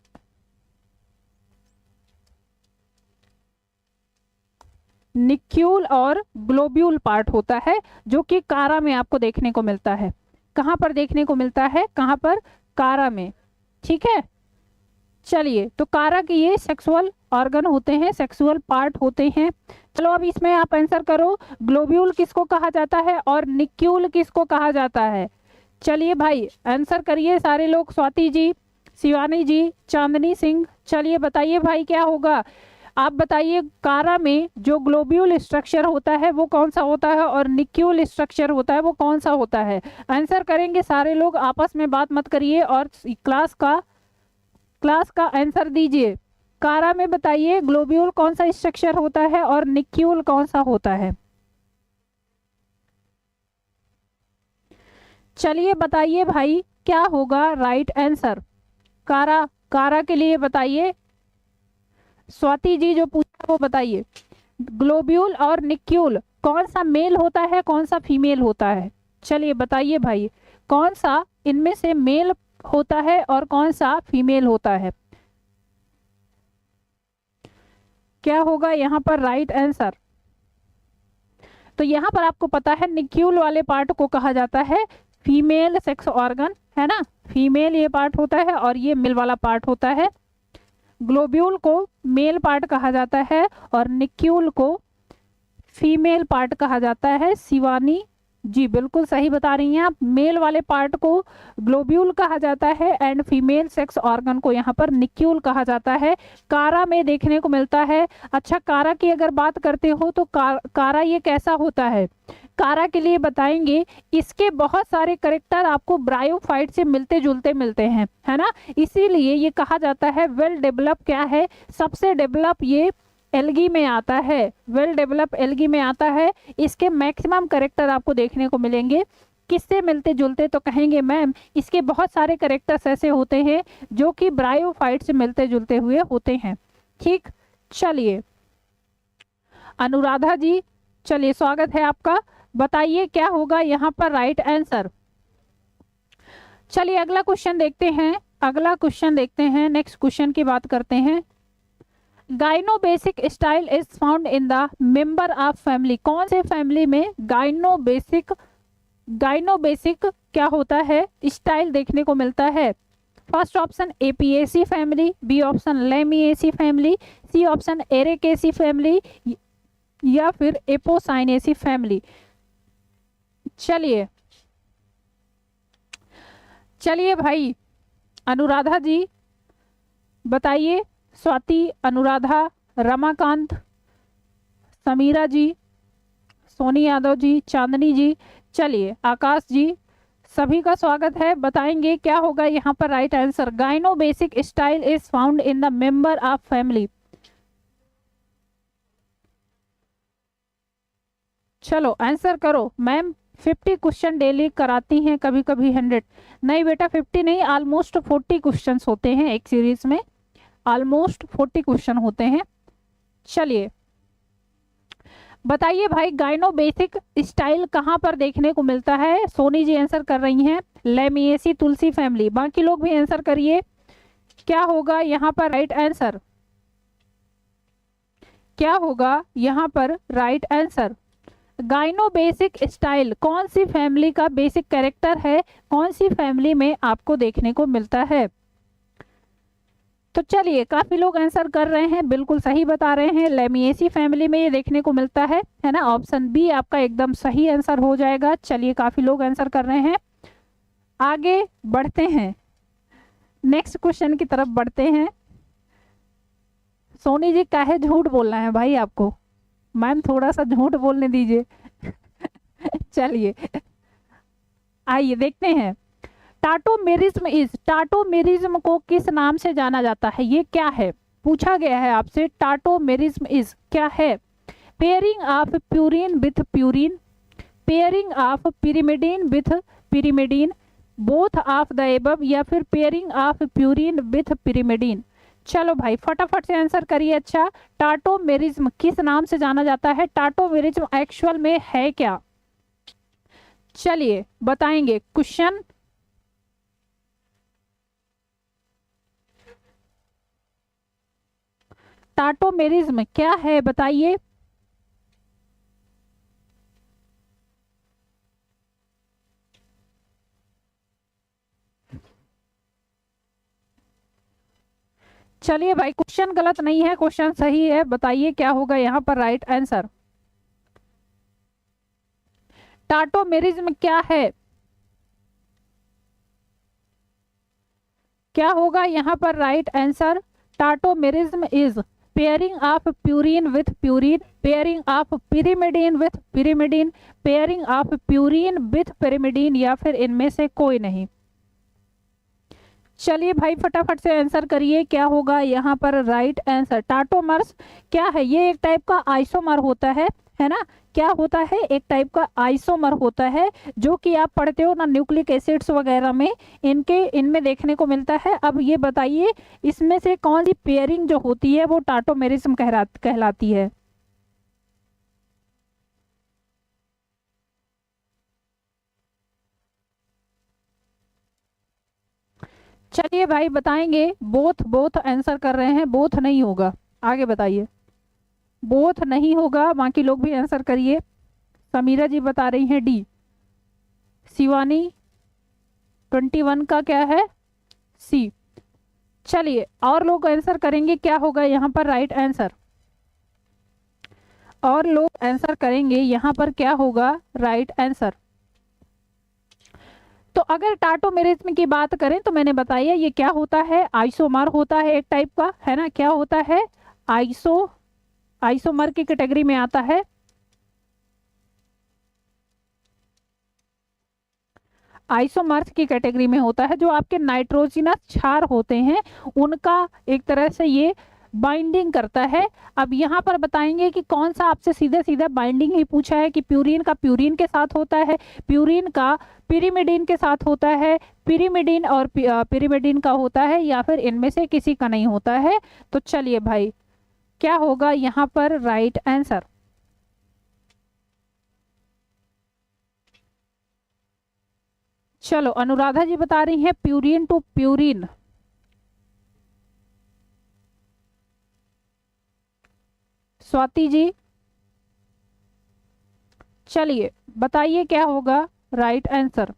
निक्यूल और ग्लोब्यूल पार्ट होता है जो कि कारा में आपको देखने को मिलता है। कहाँ पर देखने को मिलता है, कहाँ पर, कारा में, ठीक है। चलिए तो कारा की ये सेक्सुअल ऑर्गन होते हैं, सेक्सुअल पार्ट होते हैं। चलो अब इसमें आप आंसर करो, ग्लोब्यूल किसको कहा जाता है और निक्यूल किसको कहा जाता है। चलिए भाई आंसर करिए सारे लोग, स्वाति जी, शिवानी जी, चांदनी सिंह, चलिए बताइए भाई क्या होगा। आप बताइए कारा में जो ग्लोब्यूल स्ट्रक्चर होता है वो कौन सा होता है और निक्यूल स्ट्रक्चर होता है वो कौन सा होता है। आंसर करेंगे सारे लोग, आपस में बात मत करिए और क्लास का आंसर दीजिए। कारा में बताइए ग्लोब्यूल कौन सा स्ट्रक्चर होता है और निक्यूल कौन सा होता है। चलिए बताइए भाई क्या होगा राइट आंसर। कारा, कारा के लिए बताइए, स्वाति जी जो पूछा वो बताइए, ग्लोब्यूल और निक्यूल कौन सा मेल होता है कौन सा फीमेल होता है। चलिए बताइए भाई कौन सा इनमें से मेल होता है और कौन सा फीमेल होता है। क्या होगा यहाँ पर राइट आंसर। तो यहाँ पर आपको पता है निक्यूल वाले पार्ट को कहा जाता है फीमेल सेक्स ऑर्गन, है ना, फीमेल ये पार्ट होता है और ये मेल वाला पार्ट होता है। ग्लोब्यूल को मेल पार्ट कहा जाता है और निक्यूल को फीमेल पार्ट कहा जाता है। शिवानी जी बिल्कुल सही बता रही हैं आप, मेल वाले पार्ट को ग्लोब्यूल कहा जाता है एंड फीमेल सेक्स ऑर्गन को यहाँ पर निक्यूल कहा जाता है। कारा में देखने को मिलता है। अच्छा कारा की अगर बात करते हो तो कारा ये कैसा होता है, कारा के लिए बताएंगे इसके बहुत सारे करेक्टर आपको ब्रायोफाइट से मिलते जुलते मिलते हैं, है ना, इसीलिए ये कहा जाता है वेल डेवलप क्या है, सबसे डेवलप ये एल्गी में आता है, वेल डेवलप एल्गी में आता है। इसके मैक्सिमम करेक्टर आपको देखने को मिलेंगे। किससे मिलते जुलते, तो कहेंगे मैम इसके बहुत सारे करेक्टर्स ऐसे होते हैं जो कि ब्रायोफाइट से मिलते जुलते हुए होते हैं। ठीक, चलिए अनुराधा जी, चलिए स्वागत है आपका, बताइए क्या होगा यहाँ पर राइट आंसर। चलिए अगला क्वेश्चन देखते हैं, अगला क्वेश्चन देखते हैं, नेक्स्ट क्वेश्चन की बात करते हैं। Gynobasic style is found in the member of family, कौन से फैमिली में गाइनोबेसिक क्या होता है स्टाइल देखने को मिलता है। First option Apiaceae family, B option Lamiaceae family, C option Arecaceae family या फिर एपोसाइनेसी फैमिली। चलिए चलिए भाई अनुराधा जी बताइए, स्वाति, अनुराधा, रमाकांत, समीरा जी, सोनी यादव जी, चांदनी जी, चलिए आकाश जी, सभी का स्वागत है। बताएंगे क्या होगा यहाँ पर right answer. Gynobasic style is found in the member of family. चलो आंसर करो मैम, 50 क्वेश्चन डेली कराती हैं, कभी कभी 100 नहीं बेटा, 50 नहीं ऑलमोस्ट 40 क्वेश्चन होते हैं एक सीरीज में, ऑलमोस्ट 40 क्वेश्चन होते हैं। चलिए बताइए भाई गाइनोबेसिक स्टाइल कहाँ पर देखने को मिलता है। सोनी जी आंसर कर रही हैं लेमिएसी तुलसी फैमिली, बाकी लोग भी आंसर करिए क्या होगा यहाँ पर राइट आंसर, क्या होगा यहाँ पर राइट आंसर। गाइनोबेसिक स्टाइल कौन सी फैमिली का बेसिक कैरेक्टर है, कौन सी फैमिली में आपको देखने को मिलता है। तो चलिए काफी लोग आंसर कर रहे हैं, बिल्कुल सही बता रहे हैं, लेमिएसी फैमिली में ये देखने को मिलता है ना, ऑप्शन बी आपका एकदम सही आंसर हो जाएगा। चलिए काफी लोग आंसर कर रहे हैं, आगे बढ़ते हैं, नेक्स्ट क्वेश्चन की तरफ बढ़ते हैं। सोनी जी काहे झूठ बोलना है भाई आपको, मैम थोड़ा सा झूठ बोलने दीजिए। चलिए आइए देखते हैं, टाटोमेरिज्म इज, टाटोमेरिज्म को किस नाम से जाना जाता है, ये क्या है, पूछा गया है आपसे, टाटोमेरिज्म इज क्या है। Pairing of purine with purine, pairing of pyrimidine with pyrimidine, both of the above या फिर pairing of purine with pyrimidine. चलो भाई फटाफट से आंसर करिए। अच्छा टाटोमेरिज्म किस नाम से जाना जाता है, टाटोमेरिज्म एक्चुअल में है क्या, चलिए बताएंगे। क्वेश्चन टाटोमेरिज्म क्या है बताइए। चलिए भाई, क्वेश्चन गलत नहीं है, क्वेश्चन सही है। बताइए क्या होगा यहाँ पर राइट आंसर। टाटोमेरिज्म क्या है? क्या होगा यहाँ पर right answer? Tautomerism is pairing of purine with purine, pairing of pyrimidine with pyrimidine, pairing of purine with pyrimidine, या फिर इनमें से कोई नहीं। चलिए भाई फटाफट से आंसर करिए, क्या होगा यहाँ पर राइट आंसर। टाटोमर्स क्या है? ये एक टाइप का आइसोमर होता है ना? क्या होता है? एक टाइप का आइसोमर होता है, जो कि आप पढ़ते हो ना न्यूक्लिक एसिड्स वगैरह में, इनमें देखने को मिलता है। अब ये बताइए इसमें से कौन सी पेयरिंग जो होती है वो टाटोमेरिज्म कहलाती है? चलिए भाई बताएंगे। बोथ बोथ आंसर कर रहे हैं, बोथ नहीं होगा। आगे बताइए, बोथ नहीं होगा। बाकी लोग भी आंसर करिए। समीरा जी बता रही हैं डी। शिवानी 21 का क्या है? सी। चलिए और लोग आंसर करेंगे, क्या होगा यहाँ पर राइट आंसर। और लोग आंसर करेंगे यहाँ पर क्या होगा राइट आंसर। तो अगर टाटोमेरिज्म की बात करें तो मैंने बताया ये क्या होता है, आइसोमर होता है एक टाइप का, है ना? क्या होता है? आइसोमर की कैटेगरी में आता है। आइसोमर्स की कैटेगरी में होता है। जो आपके नाइट्रोजनस क्षार होते हैं उनका एक तरह से ये बाइंडिंग करता है। अब यहाँ पर बताएंगे कि कौन सा, आपसे सीधे सीधे बाइंडिंग ही पूछा है कि प्यूरिन का प्यूरिन के साथ होता है, प्यूरिन का पिरिमिडीन के साथ होता है, पिरिमिडीन और पिरिमिडीन का होता है, या फिर इनमें से किसी का नहीं होता है। तो चलिए भाई क्या होगा यहाँ पर राइट आंसर। चलो अनुराधा जी बता रही हैं purine to purine. Swati ji चलिए बताइए क्या होगा राइट आंसर।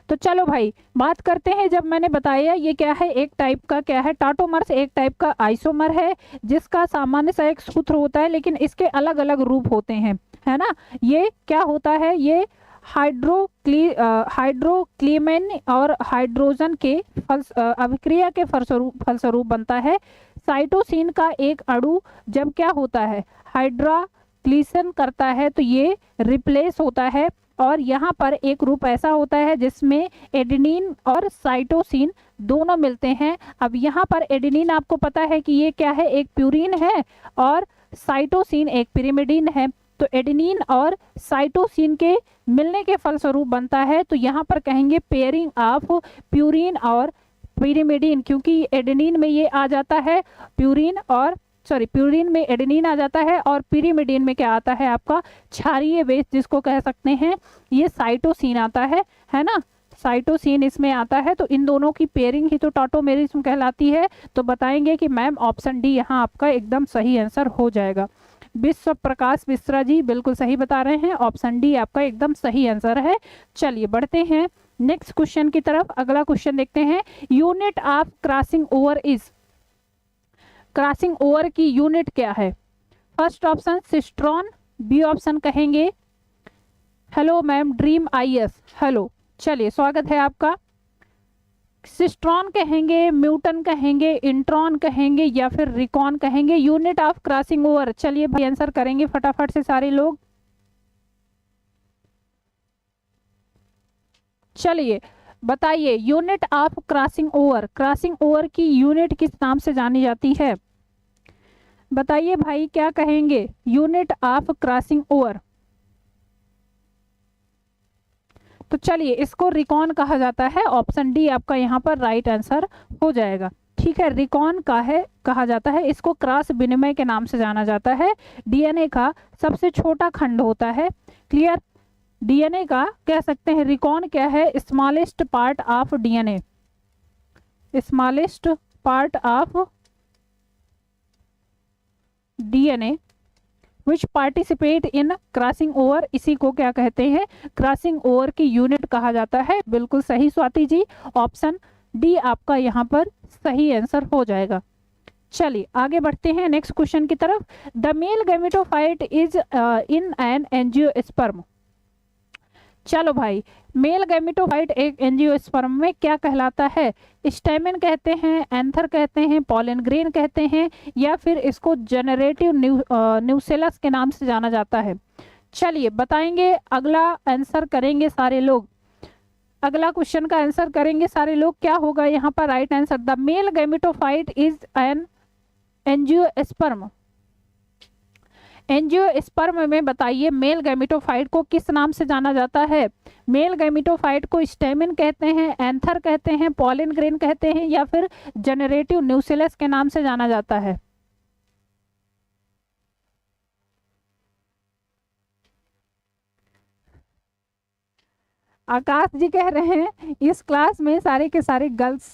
तो चलो भाई बात करते हैं। जब मैंने बताया ये क्या है, एक टाइप का क्या है, टाटोमर्स एक टाइप का आइसोमर है जिसका सामान्य सा एक सूत्र होता है, लेकिन इसके अलग अलग रूप होते हैं, है ना? ये क्या होता है? ये हाइड्रोक्लीमेन और हाइड्रोजन के अभिक्रिया के फलस्वरूप बनता है। साइटोसिन का एक अणु जब क्या होता है, हाइड्रोक्लिसन करता है, तो ये रिप्लेस होता है। और यहाँ पर एक रूप ऐसा होता है जिसमें एडेनिन और साइटोसिन दोनों मिलते हैं। अब यहाँ पर एडेनिन आपको पता है कि ये क्या है, एक प्यूरिन है, और साइटोसिन एक पिरिमिडीन है। तो एडेनिन और साइटोसिन के मिलने के फलस्वरूप बनता है। तो यहाँ पर कहेंगे पेयरिंग ऑफ प्यूरिन और पिरिमिडीन, क्योंकि एडेनिन में ये आ जाता है प्यूरिन में एडेनिन आ जाता है, और पिरिमिडीन में क्या आता है आपका क्षारीय बेस जिसको कह सकते हैं, ये साइटोसिन आता है ना? साइटोसिन इसमें आता है। तो इन दोनों की पेयरिंग ही तो टाटोमेरिज्म कहलाती है। तो बताएंगे कि मैम ऑप्शन डी यहाँ आपका एकदम सही आंसर हो जाएगा। विश्व प्रकाश मिश्रा जी बिल्कुल सही बता रहे हैं, ऑप्शन डी आपका एकदम सही आंसर है। चलिए बढ़ते हैं नेक्स्ट क्वेश्चन की तरफ। अगला क्वेश्चन देखते हैं। Unit of crossing over is, crossing over की यूनिट क्या है? First option cistron, B option कहेंगे, hello ma'am dream IS, hello चलिए स्वागत है आपका। सिस्ट्रॉन कहेंगे, म्यूटन कहेंगे, इंट्रॉन कहेंगे, या फिर रिकॉन कहेंगे। यूनिट ऑफ क्रॉसिंग ओवर, चलिए भाई आंसर करेंगे फटाफट से सारे लोग। चलिए बताइए unit of crossing over, crossing over की यूनिट किस नाम से जानी जाती है? बताइए भाई क्या कहेंगे यूनिट ऑफ क्रॉसिंग ओवर। तो चलिए इसको रिकॉन कहा जाता है, ऑप्शन डी आपका यहाँ पर राइट आंसर हो जाएगा। ठीक है, रिकॉन कहा जाता है। इसको क्रॉस विनिमय के नाम से जाना जाता है। डीएनए का सबसे छोटा खंड होता है, क्लियर? डीएनए का कह सकते हैं, रिकॉन क्या है? Smallest part of DNA, smallest part of DNA which participate in crossing over, इसी को क्या कहते हैं? क्रॉसिंग ओवर की यूनिट कहा जाता है। बिल्कुल सही स्वाति जी, ऑप्शन डी आपका यहाँ पर सही आंसर हो जाएगा। चलिए आगे बढ़ते हैं नेक्स्ट क्वेश्चन की तरफ। The male gametophyte is in an angiosperm. चलो भाई, मेल गैमेटोफाइट एक एंजियोस्पर्म में क्या कहलाता है? स्टेमेन कहते हैं, एंथर कहते हैं, पॉलन ग्रेन कहते हैं, या फिर इसको जनरेटिव न्यूसेलस के नाम से जाना जाता है। चलिए बताएंगे, अगला आंसर करेंगे सारे लोग, अगला क्वेश्चन का आंसर करेंगे सारे लोग। क्या होगा यहाँ पर right answer? The male gametophyte is an angiosperm. Angiosperm में बताइए मेल गैमेटोफाइट को किस नाम से जाना जाता है? मेल गैमेटोफाइट को स्टेमेन कहते हैं, एंथर कहते हैं, पॉलन ग्रेन कहते हैं, या फिर जनरेटिव न्यूसेलस के नाम से जाना जाता है। आकाश जी कह रहे हैं इस क्लास में सारे के सारे गर्ल्स,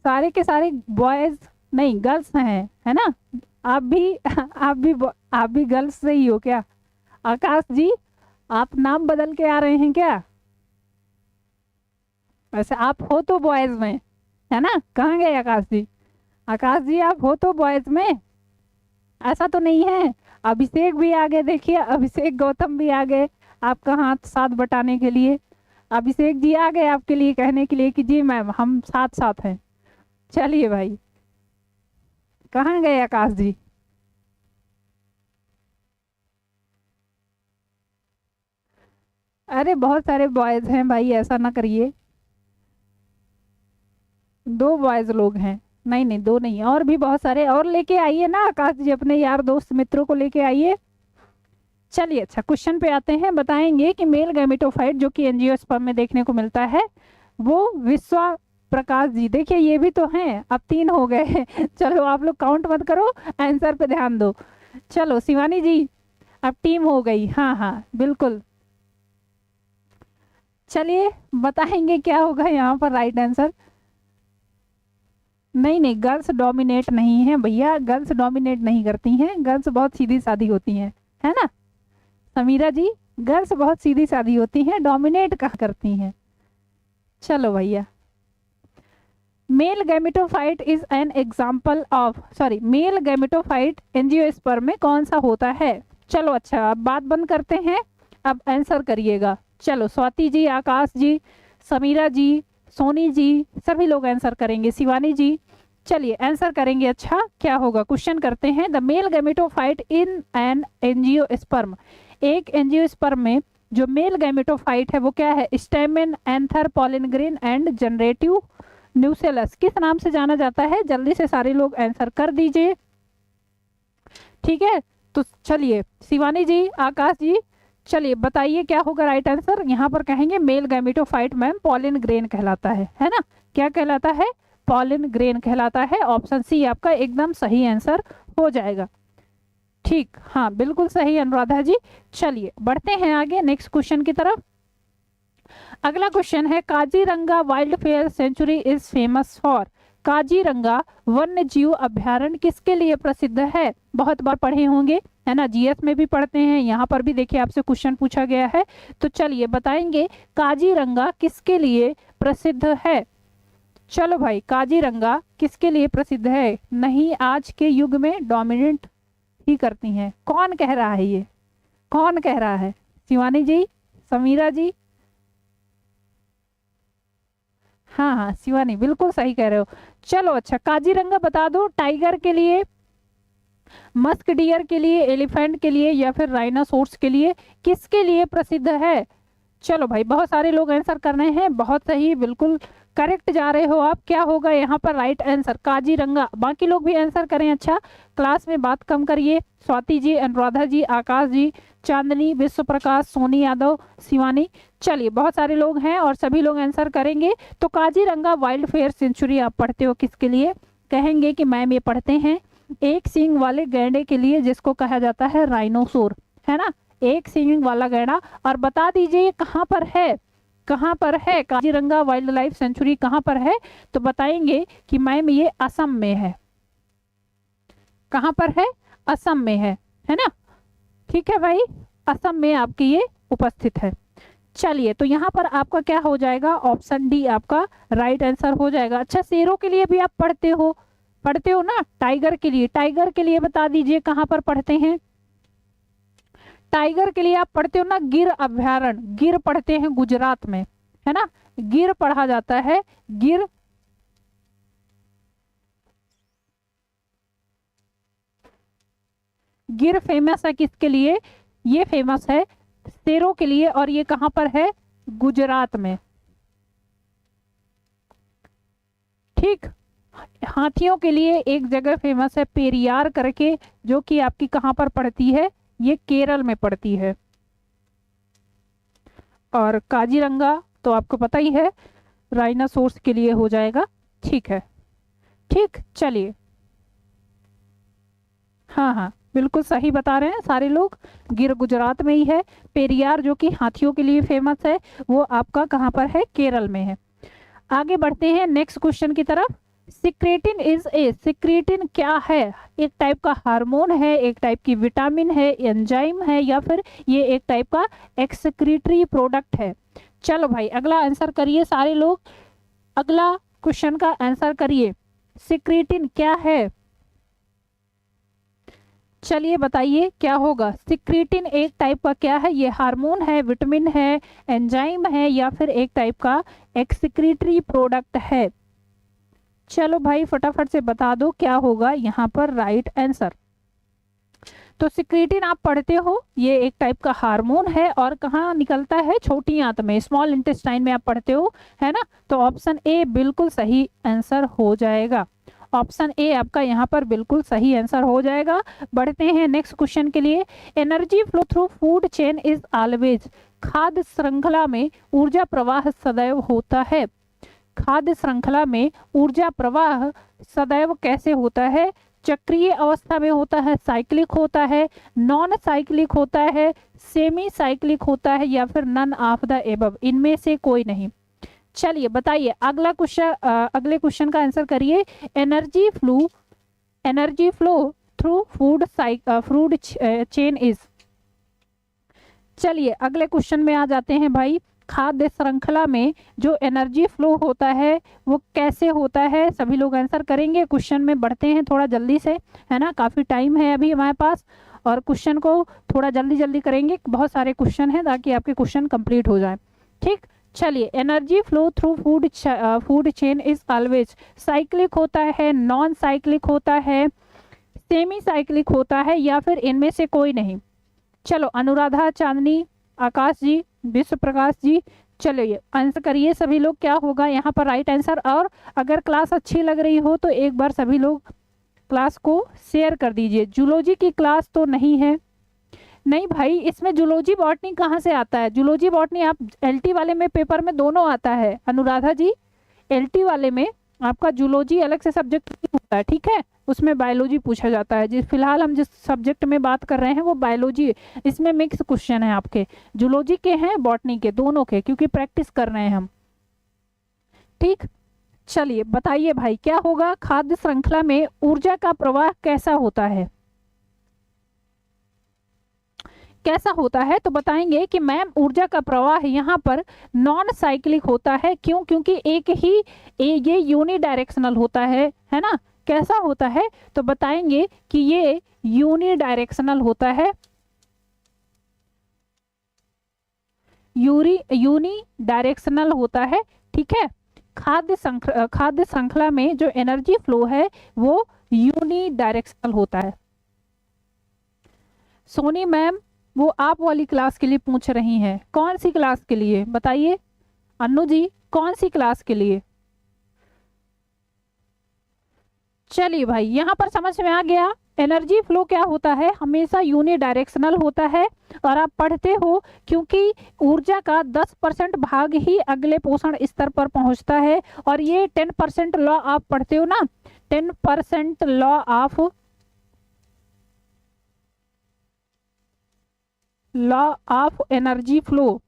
सारे के सारे बॉयज नहीं गर्ल्स हैं, है ना? आप भी आप भी गर्ल्स से ही हो क्या? आकाश जी आप नाम बदल के आ रहे हैं क्या? वैसे आप हो तो बॉयज में, है ना? कहाँ गए आकाश जी? आकाश जी आप हो तो बॉयज में, ऐसा तो नहीं है? अभिषेक भी आ गए, देखिए अभिषेक गौतम भी आ गए आपका हाथ साथ बटाने के लिए। अभिषेक जी आ गए आपके लिए कहने के लिए कि जी मैम हम साथ साथ हैं। चलिए भाई, कहाँ गए आकाश जी? अरे बहुत सारे बॉयज हैं भाई, ऐसा ना करिए। 2 बॉयज लोग हैं, नहीं नहीं 2 नहीं, और भी बहुत सारे, और लेके आइए ना आकाश जी, अपने यार दोस्त मित्रों को लेके आइए। चलिए अच्छा क्वेश्चन पे आते हैं। बताएंगे कि मेल गैमेटोफाइट जो कि एंजियोस्पर्म में देखने को मिलता है वो विश्वा प्रकाश जी, देखिए ये भी तो हैं, अब 3 हो गए चलो आप लोग काउंट मत करो, आंसर पे ध्यान दो। चलो शिवानी जी अब टीम हो गई, हाँ हाँ बिल्कुल। चलिए बताएंगे क्या होगा यहाँ पर राइट आंसर। नहीं नहीं गर्ल्स डोमिनेट नहीं है भैया, गर्ल्स डोमिनेट नहीं करती हैं, गर्ल्स बहुत सीधी सादी होती हैं, है ना समीरा जी? गर्ल्स बहुत सीधी सादी होती हैं, डोमिनेट कहाँ करती हैं। चलो भैया, male gametophyte is an example of, sorry male gametophyte angiosperm में कौन सा होता है? चलो अच्छा अब बात बंद करते हैं, अब आंसर करिएगा। चलो स्वाति जी, आकाश जी, समीरा जी, सोनी जी, सभी लोग आंसर करेंगे, शिवानी जी चलिए आंसर करेंगे। अच्छा क्या होगा, क्वेश्चन करते हैं। The male gametophyte in an angiosperm, एक एंजियोस्पर्म में जो मेल गैमेटोफाइट है वो क्या है? Stamen, anther, pollen grain and generative nucellus किस नाम से जाना जाता है? जल्दी से सारे लोग आंसर कर दीजिए, ठीक है? तो चलिए शिवानी जी, आकाश जी चलिए बताइए क्या होगा राइट आंसर। यहाँ पर कहेंगे male gametophyte ma'am pollen grain कहलाता है ना? क्या कहलाता है? पॉलन ग्रेन कहलाता है। ऑप्शन सी आपका एकदम सही आंसर हो जाएगा। ठीक, हाँ बिल्कुल सही अनुराधा जी। चलिए बढ़ते हैं आगे नेक्स्ट क्वेश्चन की तरफ। अगला क्वेश्चन है Kaziranga wildlife sanctuary is famous for. Kaziranga वन्य जीव अभ्यारण्य किसके लिए प्रसिद्ध है? बहुत बार पढ़े होंगे, है ना? जीएस में भी पढ़ते हैं, यहाँ पर भी देखिए आपसे क्वेश्चन पूछा गया है। तो चलिए बताएंगे काजीरंगा किसके लिए प्रसिद्ध है। चलो भाई, काजीरंगा किसके लिए प्रसिद्ध है? नहीं, आज के युग में डोमिनेट ही करती हैं। कौन कह रहा है ये? कौन कह रहा है? शिवानी जी, समीरा जी? हाँ हाँ शिवानी बिल्कुल सही कह रहे हो। चलो अच्छा, काजीरंगा बता दो टाइगर के लिए, मस्क डियर के लिए, एलिफेंट के लिए, या फिर राइनासोर्स के लिए, किसके लिए प्रसिद्ध है? चलो भाई बहुत सारे लोग आंसर कर रहे हैं, बहुत सही बिल्कुल करेक्ट जा रहे हो आप। क्या होगा यहाँ पर राइट आंसर? काजीरंगा। बाकी लोग भी आंसर करें। अच्छा क्लास में बात कम करिए। स्वाति जी, अनुराधा जी, आकाश जी, चांदनी, विश्व प्रकाश, सोनी यादव, शिवानी, चलिए बहुत सारे लोग हैं और सभी लोग आंसर करेंगे। तो काजीरंगा वाइल्ड फेयर सेंचुरी आप पढ़ते हो किसके लिए? कहेंगे कि मैम ये पढ़ते हैं एक सींग वाले गैंडे के लिए जिसको कहा जाता है राइनोसोर, है ना? एक सींग वाला गैंडा। और बता दीजिए कहाँ पर है, कहाँ पर है काजीरंगा वाइल्ड लाइफ सेंचुरी, कहाँ पर है? तो बताएंगे कि मैम ये असम में है। कहाँ पर है? असम में है ना? ठीक है भाई, असम में आपकी ये उपस्थित है। चलिए, तो यहाँ पर आपका क्या हो जाएगा, ऑप्शन डी आपका राइट आंसर हो जाएगा। अच्छा, शेरों के लिए भी आप पढ़ते हो ना, टाइगर के लिए बता दीजिए कहाँ पर पढ़ते हैं। टाइगर के लिए आप पढ़ते हो ना गिर अभयारण्य, गिर पढ़ते हैं गुजरात में, है ना, गिर पढ़ा जाता है, गिर। गिर फेमस है किसके लिए, ये फेमस है शेरों के लिए, और ये कहां पर है, गुजरात में। ठीक, हाथियों के लिए एक जगह फेमस है पेरियार करके, जो कि आपकी कहां पर पड़ती है, ये केरल में पड़ती है। और काजीरंगा तो आपको पता ही है, राइनासोर्स के लिए हो जाएगा। ठीक है, ठीक, चलिए, हाँ हाँ बिल्कुल सही बता रहे हैं सारे लोग, गिर गुजरात में ही है, पेरियार जो कि हाथियों के लिए फेमस है वो आपका कहाँ पर है, केरल में है। आगे बढ़ते हैं नेक्स्ट क्वेश्चन की तरफ। सिक्रेटिन क्या है, एक टाइप का हार्मोन है, एक टाइप की विटामिन है, एंजाइम है, या फिर ये एक टाइप का एक्सक्रीटरी प्रोडक्ट है। चलो भाई अगला आंसर करिए सारे लोग, अगला क्वेश्चन का आंसर करिए, सिक्रेटिन क्या है, चलिए बताइए क्या होगा। सिक्रेटिन एक टाइप का क्या है, ये हार्मोन है, विटामिन है, एंजाइम है, या फिर एक टाइप का एक्सक्रीटरी प्रोडक्ट है। चलो भाई फटाफट से बता दो क्या होगा यहाँ पर राइट आंसर। तो सिक्रेटिन आप पढ़ते हो, ये एक टाइप का हार्मोन है और कहाँ निकलता है, छोटी आंत में, स्मॉल इंटेस्टाइन में आप पढ़ते हो, है ना। तो ऑप्शन ए बिल्कुल सही आंसर हो जाएगा, ऑप्शन ए आपका यहाँ पर बिल्कुल सही आंसर हो जाएगा। बढ़ते हैं नेक्स्ट क्वेश्चन के लिए। Energy flow through food chain is always, खाद्य श्रृंखला में ऊर्जा प्रवाह सदैव होता है। खाद्य श्रृंखला में ऊर्जा प्रवाह सदैव कैसे होता है, चक्रीय अवस्था में होता है, साइक्लिक होता है, नॉन साइक्लिक होता है, सेमी साइक्लिक होता है, या फिर नन ऑफ द एबव, इनमें से कोई नहीं। चलिए बताइए अगला क्वेश्चन, अगले क्वेश्चन का आंसर करिए। Energy flow through food chain is. चलिए अगले क्वेश्चन में आ जाते हैं भाई। खाद्य श्रृंखला में जो एनर्जी फ्लो होता है वो कैसे होता है, सभी लोग आंसर करेंगे। क्वेश्चन में बढ़ते हैं थोड़ा जल्दी से, है ना, काफी टाइम है अभी हमारे पास, और क्वेश्चन को थोड़ा जल्दी जल्दी करेंगे, बहुत सारे क्वेश्चन हैं ताकि आपके क्वेश्चन कंप्लीट हो जाए। ठीक, चलिए energy flow through food chain is always, cyclic होता है, नॉन साइक्लिक होता है, सेमी साइक्लिक होता है, या फिर इनमें से कोई नहीं। चलो अनुराधा, चांदनी, आकाश जी, विश्व प्रकाश जी, चलिए आंसर करिए सभी लोग क्या होगा यहाँ पर राइट आंसर। और अगर क्लास अच्छी लग रही हो तो एक बार सभी लोग क्लास को शेयर कर दीजिए। जूलॉजी की क्लास तो नहीं है, नहीं भाई, इसमें जूलॉजी बॉटनी कहाँ से आता है, जूलॉजी बॉटनी आप एलटी वाले में पेपर में दोनों आता है अनुराधा जी, एलटी वाले में आपका जूलॉजी अलग से सब्जेक्ट होता है, ठीक है, उसमें बायोलॉजी पूछा जाता है। जिस फिलहाल हम जिस सब्जेक्ट में बात कर रहे हैं वो बायोलॉजी, इसमें मिक्स क्वेश्चन है आपके, जूलॉजी के हैं, बॉटनी के, दोनों के, क्योंकि प्रैक्टिस कर रहे हैं हम। ठीक, चलिए बताइए भाई क्या होगा, खाद्य श्रृंखला में ऊर्जा का प्रवाह कैसा होता है, कैसा होता है। तो बताएंगे कि मैम ऊर्जा का प्रवाह यहाँ पर नॉन साइक्लिक होता है, क्यों, क्योंकि ये यूनी डायरेक्शनल होता है ना। कैसा होता है, तो बताएंगे कि ये यूनी डायरेक्शनल होता है, यूनी डायरेक्शनल होता है, ठीक है। खाद्य श्रृंखला में जो एनर्जी फ्लो है वो यूनी डायरेक्शनल होता है। सोनी मैम वो आप वाली क्लास के लिए पूछ रही हैं, कौन सी क्लास के लिए बताइए, अन्नू जी कौन सी क्लास के लिए। चलिए भाई यहाँ पर समझ में आ गया, एनर्जी फ्लो क्या होता है, हमेशा यूनी डायरेक्शनल होता है। और आप पढ़ते हो क्योंकि ऊर्जा का 10% भाग ही अगले पोषण स्तर पर पहुंचता है, और ये 10% लॉ आप पढ़ते हो ना, 10% लॉ ऑफ एनर्जी फ्लो,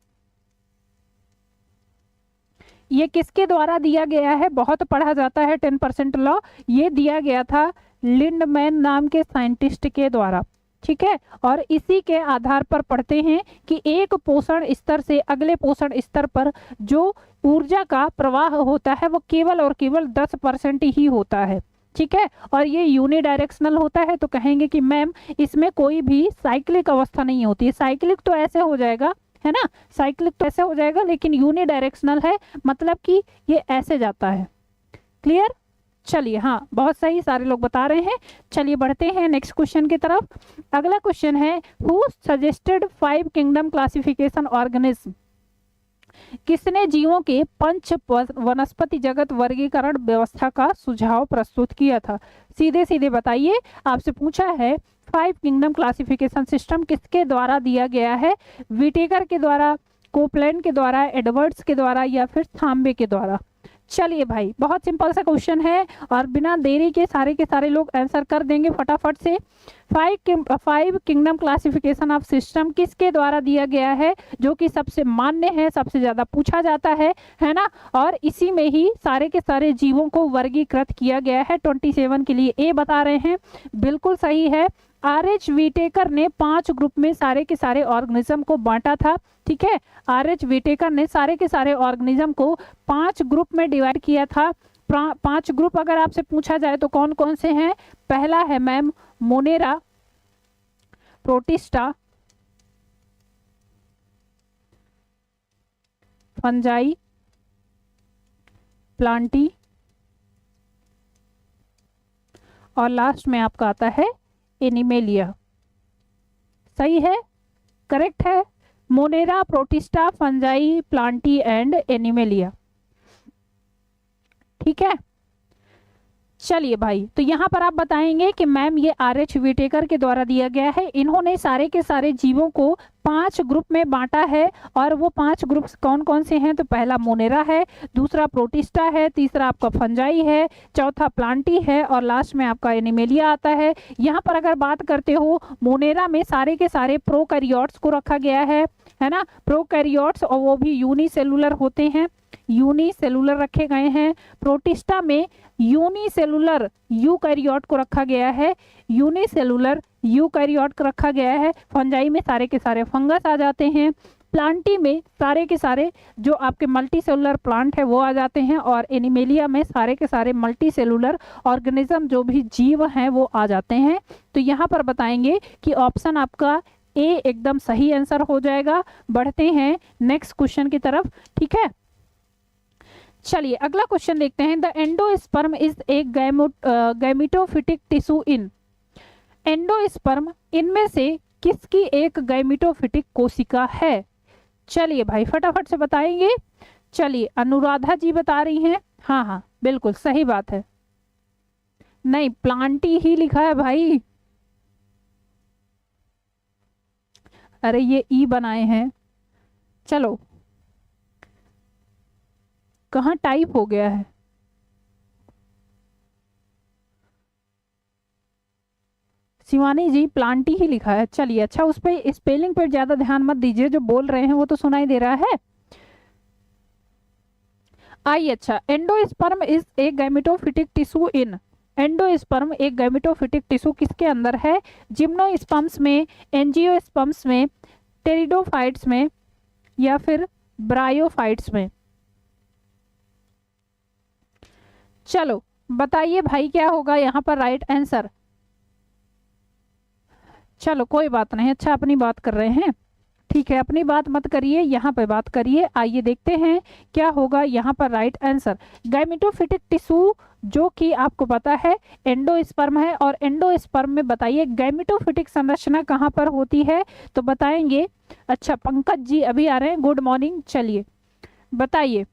ये किसके द्वारा दिया गया है, बहुत पढ़ा जाता है 10% लॉ, ये दिया गया था लिंडमैन नाम के साइंटिस्ट के द्वारा। ठीक है। और इसी के आधार पर पढ़ते हैं कि एक पोषण स्तर से अगले पोषण स्तर पर जो ऊर्जा का प्रवाह होता है वो केवल और केवल 10% ही होता है, ठीक है। और ये यूनिडायरेक्शनल होता है, तो कहेंगे कि मैम इसमें कोई भी साइक्लिक अवस्था नहीं होती है। साइक्लिक तो ऐसे हो जाएगा, है ना, साइक्लिक तो ऐसे हो जाएगा, लेकिन यूनिडायरेक्शनल है, मतलब कि ये ऐसे जाता है। क्लियर? चलिए, हाँ बहुत सही, सारे लोग बता रहे हैं। चलिए बढ़ते हैं नेक्स्ट क्वेश्चन की तरफ। अगला क्वेश्चन है, who suggested 5 kingdom classification organism? किसने जीवों के पंच वनस्पति जगत वर्गीकरण व्यवस्था का सुझाव प्रस्तुत किया था? सीधे सीधे बताइए, आपसे पूछा है 5 किंगडम क्लासिफिकेशन सिस्टम किसके द्वारा दिया गया है? विटेकर के द्वारा, कोपलैंड के द्वारा, एडवर्ड्स के द्वारा, या फिर थाम्बे के द्वारा? चलिए भाई, बहुत सिंपल सा क्वेश्चन है और बिना देरी के सारे लोग आंसर कर देंगे फटाफट से। 5 किंगडम क्लासिफिकेशन ऑफ सिस्टम किसके द्वारा दिया गया है, जो कि सबसे मान्य है, सबसे ज्यादा पूछा जाता है ना, और इसी में ही सारे के सारे जीवों को वर्गीकृत किया गया है। 27 के लिए ए बता रहे हैं, बिल्कुल सही है। आर.एच. विटेकर ने 5 ग्रुप में सारे के सारे ऑर्गेनिज्म को बांटा था, ठीक है। आर.एच. विटेकर ने सारे के सारे ऑर्गेनिज्म को 5 ग्रुप में डिवाइड किया था। 5 ग्रुप अगर आपसे पूछा जाए तो कौन कौन से हैं? पहला है ma'am Monera, protista, fungi, Plantae, और लास्ट में आपका आता है एनिमेलिया। सही है, करेक्ट है। Monera, protista, fungi, Plantae and animalia, ठीक है। चलिए भाई, तो यहाँ पर आप बताएंगे कि मैम ये आर.एच. विटेकर के द्वारा दिया गया है। इन्होंने सारे के सारे जीवों को 5 ग्रुप में बांटा है, और वो 5 ग्रुप कौन कौन से हैं? तो पहला मोनेरा है, दूसरा प्रोटिस्टा है, तीसरा आपका फंजाई है, चौथा प्लांटी है, और लास्ट में आपका एनिमेलिया आता है। यहाँ पर अगर बात करते हो, मोनेरा में सारे के सारे प्रोकैरियोट्स को रखा गया है ना, प्रोकैरियोट्स, और वो भी यूनिसेलुलर होते हैं, यूनिसेलुलर रखे गए हैं। प्रोटिस्टा में यूनिसेलुलर यूकैरियोट को रखा गया है, यूनिसेलुलर यूकैरियोट को रखा गया है। फंजाई में सारे के सारे फंगस आ जाते हैं। प्लांटी में सारे के सारे जो आपके मल्टी सेलुलर प्लांट है वो आ जाते हैं, और एनिमेलिया में सारे के सारे मल्टी सेलुलर ऑर्गेनिज्म जो भी जीव हैं वो आ जाते हैं। तो यहाँ पर बताएंगे कि ऑप्शन आपका ए एकदम सही आंसर हो जाएगा। बढ़ते हैं नेक्स्ट क्वेश्चन की तरफ, ठीक है। चलिए अगला क्वेश्चन देखते हैं। The endosperm is a gametophytic tissue in. Endosperm इनमें से किसकी एक गैमेटोफिटिक कोशिका है? चलिए भाई फटाफट से बताएंगे। चलिए अनुराधा जी बता रही हैं, हाँ हाँ बिल्कुल सही बात है। नहीं, प्लांटी ही लिखा है भाई, अरे ये ई बनाए हैं। चलो कहाँ टाइप हो गया है? शिवानी जी प्लांटी ही लिखा है। चलिए अच्छा, उस पे स्पेलिंग पर ज्यादा ध्यान मत दीजिए, जो बोल रहे हैं वो तो सुनाई दे रहा है। आइए अच्छा, endosperm is a gametophytic tissue in. Endosperm एक गैमेटोफिटिक टिश्यू किसके अंदर है? जिम्नोस्पर्म्स में, एंजियोस्पर्म्स में, टेरिडोफाइट्स में, या फिर ब्रायोफाइट्स में? चलो बताइए भाई क्या होगा यहाँ पर राइट आंसर। चलो कोई बात नहीं, अच्छा अपनी बात कर रहे हैं, ठीक है, अपनी बात मत करिए, यहाँ पे बात करिए। आइए देखते हैं क्या होगा यहाँ पर राइट आंसर। गैमेटोफिटिक टिश्यू जो कि आपको पता है एंडोस्पर्म है, और एंडोस्पर्म में बताइए गैमेटोफिटिक संरचना कहाँ पर होती है, तो बताएंगे। अच्छा पंकज जी अभी आ रहे हैं, गुड मॉर्निंग। चलिए बताइए,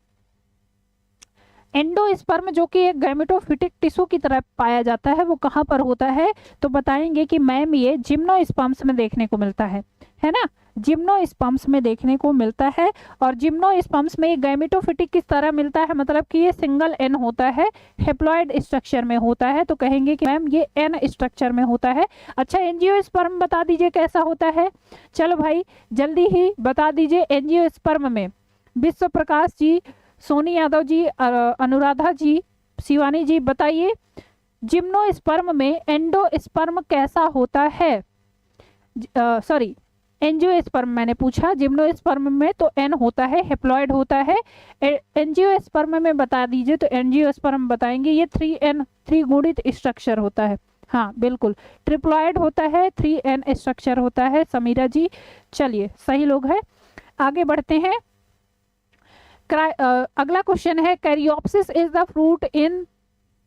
एंडोस्पर्म जो कि एक गैमेटोफिटिक टिश्यू की तरह पाया जाता है वो कहाँ पर होता है, तो बताएंगे कि मैम ये जिम्नोस्पर्म्स में देखने को मिलता है ना, जिम्नोस्पर्म्स में देखने को मिलता है। और जिम्नोस्पर्म्स में एक गैमेटोफिटिक किस तरह मिलता है, मतलब कि ये सिंगल एन होता है, हेप्लॉइड स्ट्रक्चर में होता है, तो कहेंगे कि मैम ये एन स्ट्रक्चर में होता है। अच्छा एंजियोस्पर्म बता दीजिए कैसा होता है। चलो भाई जल्दी ही बता दीजिए। एंजियोस्पर्म में विश्व प्रकाश जी, सोनी यादव जी, अनुराधा जी, शिवानी जी बताइए, जिम्नोस्पर्म में एंडोस्पर्म कैसा होता है? सॉरी एंजियोस्पर्म मैंने पूछा, जिम्नोस्पर्म में तो एन होता है, हेप्लॉइड होता है। एंजियोस्पर्म में बता दीजिए तो एंजियोस्पर्म बताएंगे, ये 3N 3 गुणित स्ट्रक्चर होता है। हाँ बिल्कुल, ट्रिप्लॉइड होता है, 3N स्ट्रक्चर होता है समीरा जी। चलिए सही लोग है, आगे बढ़ते हैं। अगला क्वेश्चन है caryopsis is the fruit in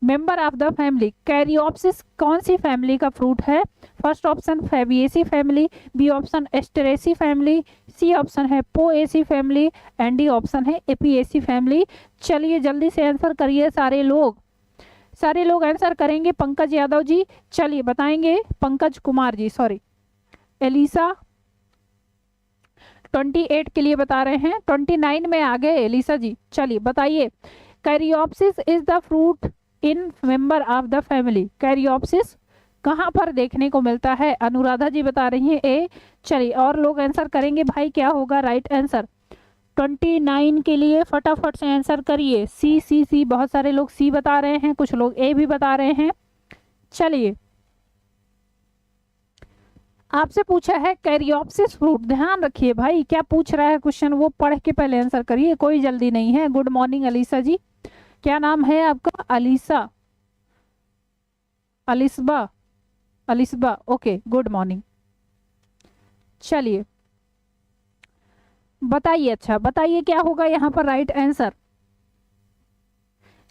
member of the family. Caryopsis कौन सी फैमिली का फ्रूट है? First option Fabaceae family, B option Asteraceae family, C option है Poaceae family and D option है एपिएसी फैमिली। चलिए जल्दी से आंसर करिए सारे लोग आंसर करेंगे। पंकज यादव जी चलिए बताएंगे, पंकज कुमार जी सॉरी, एलिसा 28 के लिए बता रहे हैं, 29 में आ गए एलिसा जी। चलिए बताइए, caryopsis is the fruit in member of the family. Caryopsis कहाँ पर देखने को मिलता है? अनुराधा जी बता रही हैं ए। चलिए और लोग आंसर करेंगे भाई, क्या होगा राइट आंसर? 29 के लिए फटाफट से आंसर करिए। सी, बहुत सारे लोग सी बता रहे हैं, कुछ लोग ए भी बता रहे हैं। चलिए आपसे पूछा है कैरियोप्सिस फ्रूट, ध्यान रखिए भाई क्या पूछ रहा है क्वेश्चन, वो पढ़ के पहले आंसर करिए, कोई जल्दी नहीं है। गुड मॉर्निंग अलीसा जी, क्या नाम है आपका? Alisa, Alisba okay, good morning. चलिए बताइए, अच्छा बताइए क्या होगा यहाँ पर राइट आंसर?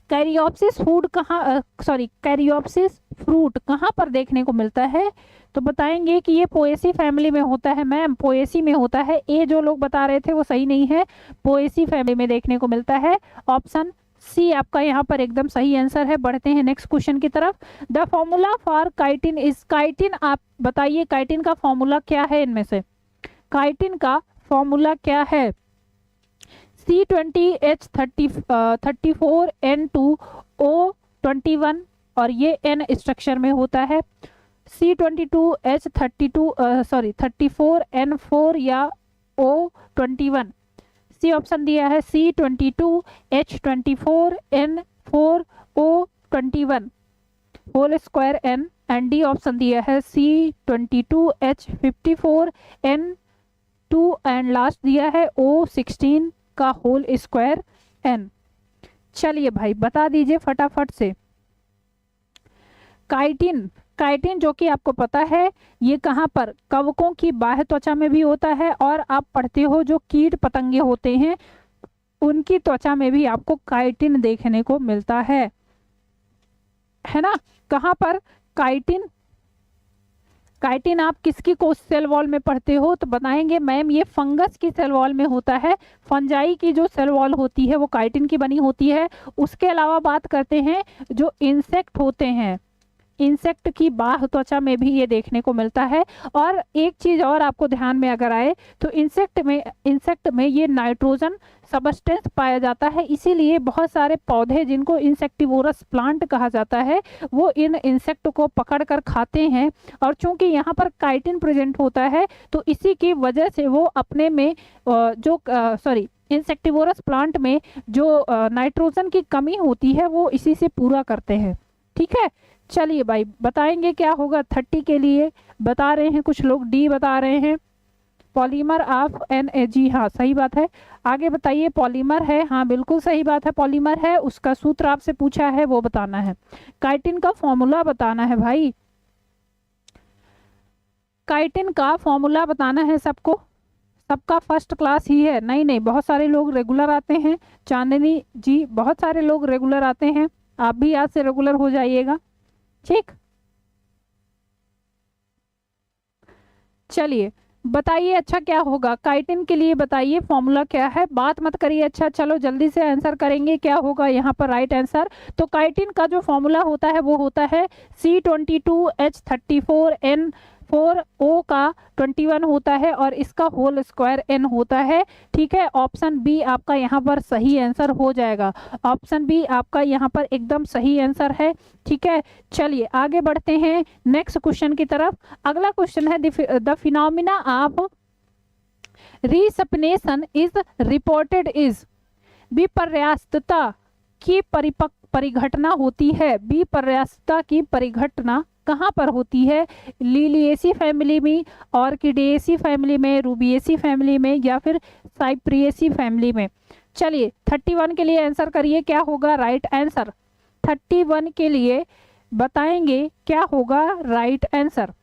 कैरियोप्सिस फूड कहाँ, सॉरी कैरियोप्सिस फ्रूट कहाँ पर देखने को मिलता है? तो बताएंगे कि ये पोएसी फैमिली में होता है मैम, पोएसी में होता है। ए जो लोग बता रहे थे वो सही नहीं है, पोएसी फैमिली में देखने को मिलता है। ऑप्शन सी आपका यहाँ पर एकदम सही आंसर है। बढ़ते हैं नेक्स्ट क्वेश्चन की तरफ। The formula for chitin is, chitin आप बताइए काइटिन का फॉर्मूला क्या है? इनमें से काइटिन का फॉर्मूला क्या है? C20H34N2O21 और ये N स्ट्रक्चर में होता है। C22H34N4 या O21, सी ऑप्शन दिया है C22H24N4O21 whole square N and D option दिया है C22H54N2 एंड लास्ट दिया है O16 का होल स्क्वायर N। चलिए भाई बता दीजिए फटाफट से। काइटिन, काइटिन जो कि आपको पता है ये कहाँ पर, कवकों की बाह्य त्वचा में भी होता है, और आप पढ़ते हो जो कीट पतंगे होते हैं उनकी त्वचा में भी आपको काइटिन देखने को मिलता है ना? कहाँ पर काइटिन? काइटिन आप किसकी कोश सेल वॉल में पढ़ते हो? तो बताएंगे मैम ये फंगस की सेल वॉल में होता है, फंजाई की जो सेल वॉल होती है वो काइटिन की बनी होती है। उसके अलावा बात करते हैं जो इंसेक्ट होते हैं, इंसेक्ट की बाह्य त्वचा में भी ये देखने को मिलता है। और एक चीज और आपको ध्यान में अगर आए तो इंसेक्ट में ये नाइट्रोजन सबस्टेंस पाया जाता है, इसीलिए बहुत सारे पौधे जिनको इंसेक्टिवोरस प्लांट कहा जाता है वो इन इंसेक्ट को पकड़ कर खाते हैं। और चूंकि यहाँ पर काइटिन प्रेजेंट होता है तो इसी की वजह से वो अपने में इंसेक्टिवोरस प्लांट में जो नाइट्रोजन की कमी होती है वो इसी से पूरा करते हैं। ठीक है, चलिए भाई बताएंगे क्या होगा। 30 के लिए बता रहे हैं कुछ लोग, डी बता रहे हैं पॉलीमर ऑफ NAG, हाँ सही बात है। आगे बताइए, पॉलीमर है, हाँ बिल्कुल सही बात है, पॉलीमर है। उसका सूत्र आपसे पूछा है वो बताना है, काइटिन का फॉर्मूला बताना है भाई, काइटिन का फॉर्मूला बताना है सबको। सबका फर्स्ट क्लास ही है? नहीं, बहुत सारे लोग रेगुलर आते हैं। चांदनी जी बहुत सारे लोग रेगुलर आते हैं, आप भी आज से रेगुलर हो जाइएगा। ठीक, चलिए बताइए अच्छा क्या होगा काइटिन के लिए, बताइए फॉर्मूला क्या है, बात मत करिए। अच्छा चलो जल्दी से आंसर करेंगे, क्या होगा यहाँ पर राइट आंसर? तो काइटिन का जो फॉर्मूला होता है वो होता है C22H34N4O का 21 होता है और इसका होल स्क्वायर N होता है। ठीक है, ऑप्शन बी आपका यहाँ पर सही आंसर हो जाएगा, ऑप्शन बी आपका यहाँ पर एकदम सही आंसर है। ठीक है, चलिए आगे बढ़ते हैं नेक्स्ट क्वेश्चन की तरफ। अगला क्वेश्चन है the phenomena of resupination is reported is, विपर्यास्तता की परिघटना होती है, विपर्यास्तता की परिघटना कहाँ पर होती है? लिलिएसी फैमिली में, ऑर्किडेसी फैमिली में, रूबिएसी फैमिली में, या फिर साइप्रिएसी फैमिली में? चलिए 31 के लिए आंसर करिए, क्या होगा राइट आंसर? 31 के लिए बताएंगे क्या होगा राइट आंसर।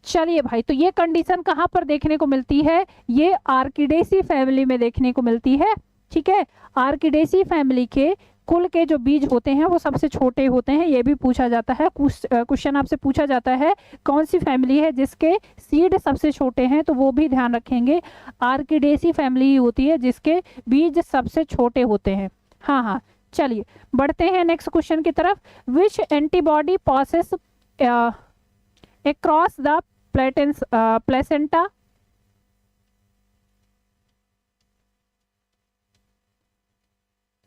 चलिए भाई, तो ये कंडीशन कहाँ पर देखने को मिलती है? ये आर्किडेसी फैमिली में देखने को मिलती है। ठीक है, आर्किडेसी फैमिली के कुल के जो बीज होते हैं वो सबसे छोटे होते हैं। ये भी पूछा जाता है, क्वेश्चन आपसे पूछा जाता है कौन सी फैमिली है जिसके सीड सबसे छोटे हैं, तो वो भी ध्यान रखेंगे। आर्किडेसी फैमिली ही होती है जिसके बीज सबसे छोटे होते हैं। हाँ हाँ, चलिए बढ़ते हैं नेक्स्ट क्वेश्चन की तरफ। Which antibody passes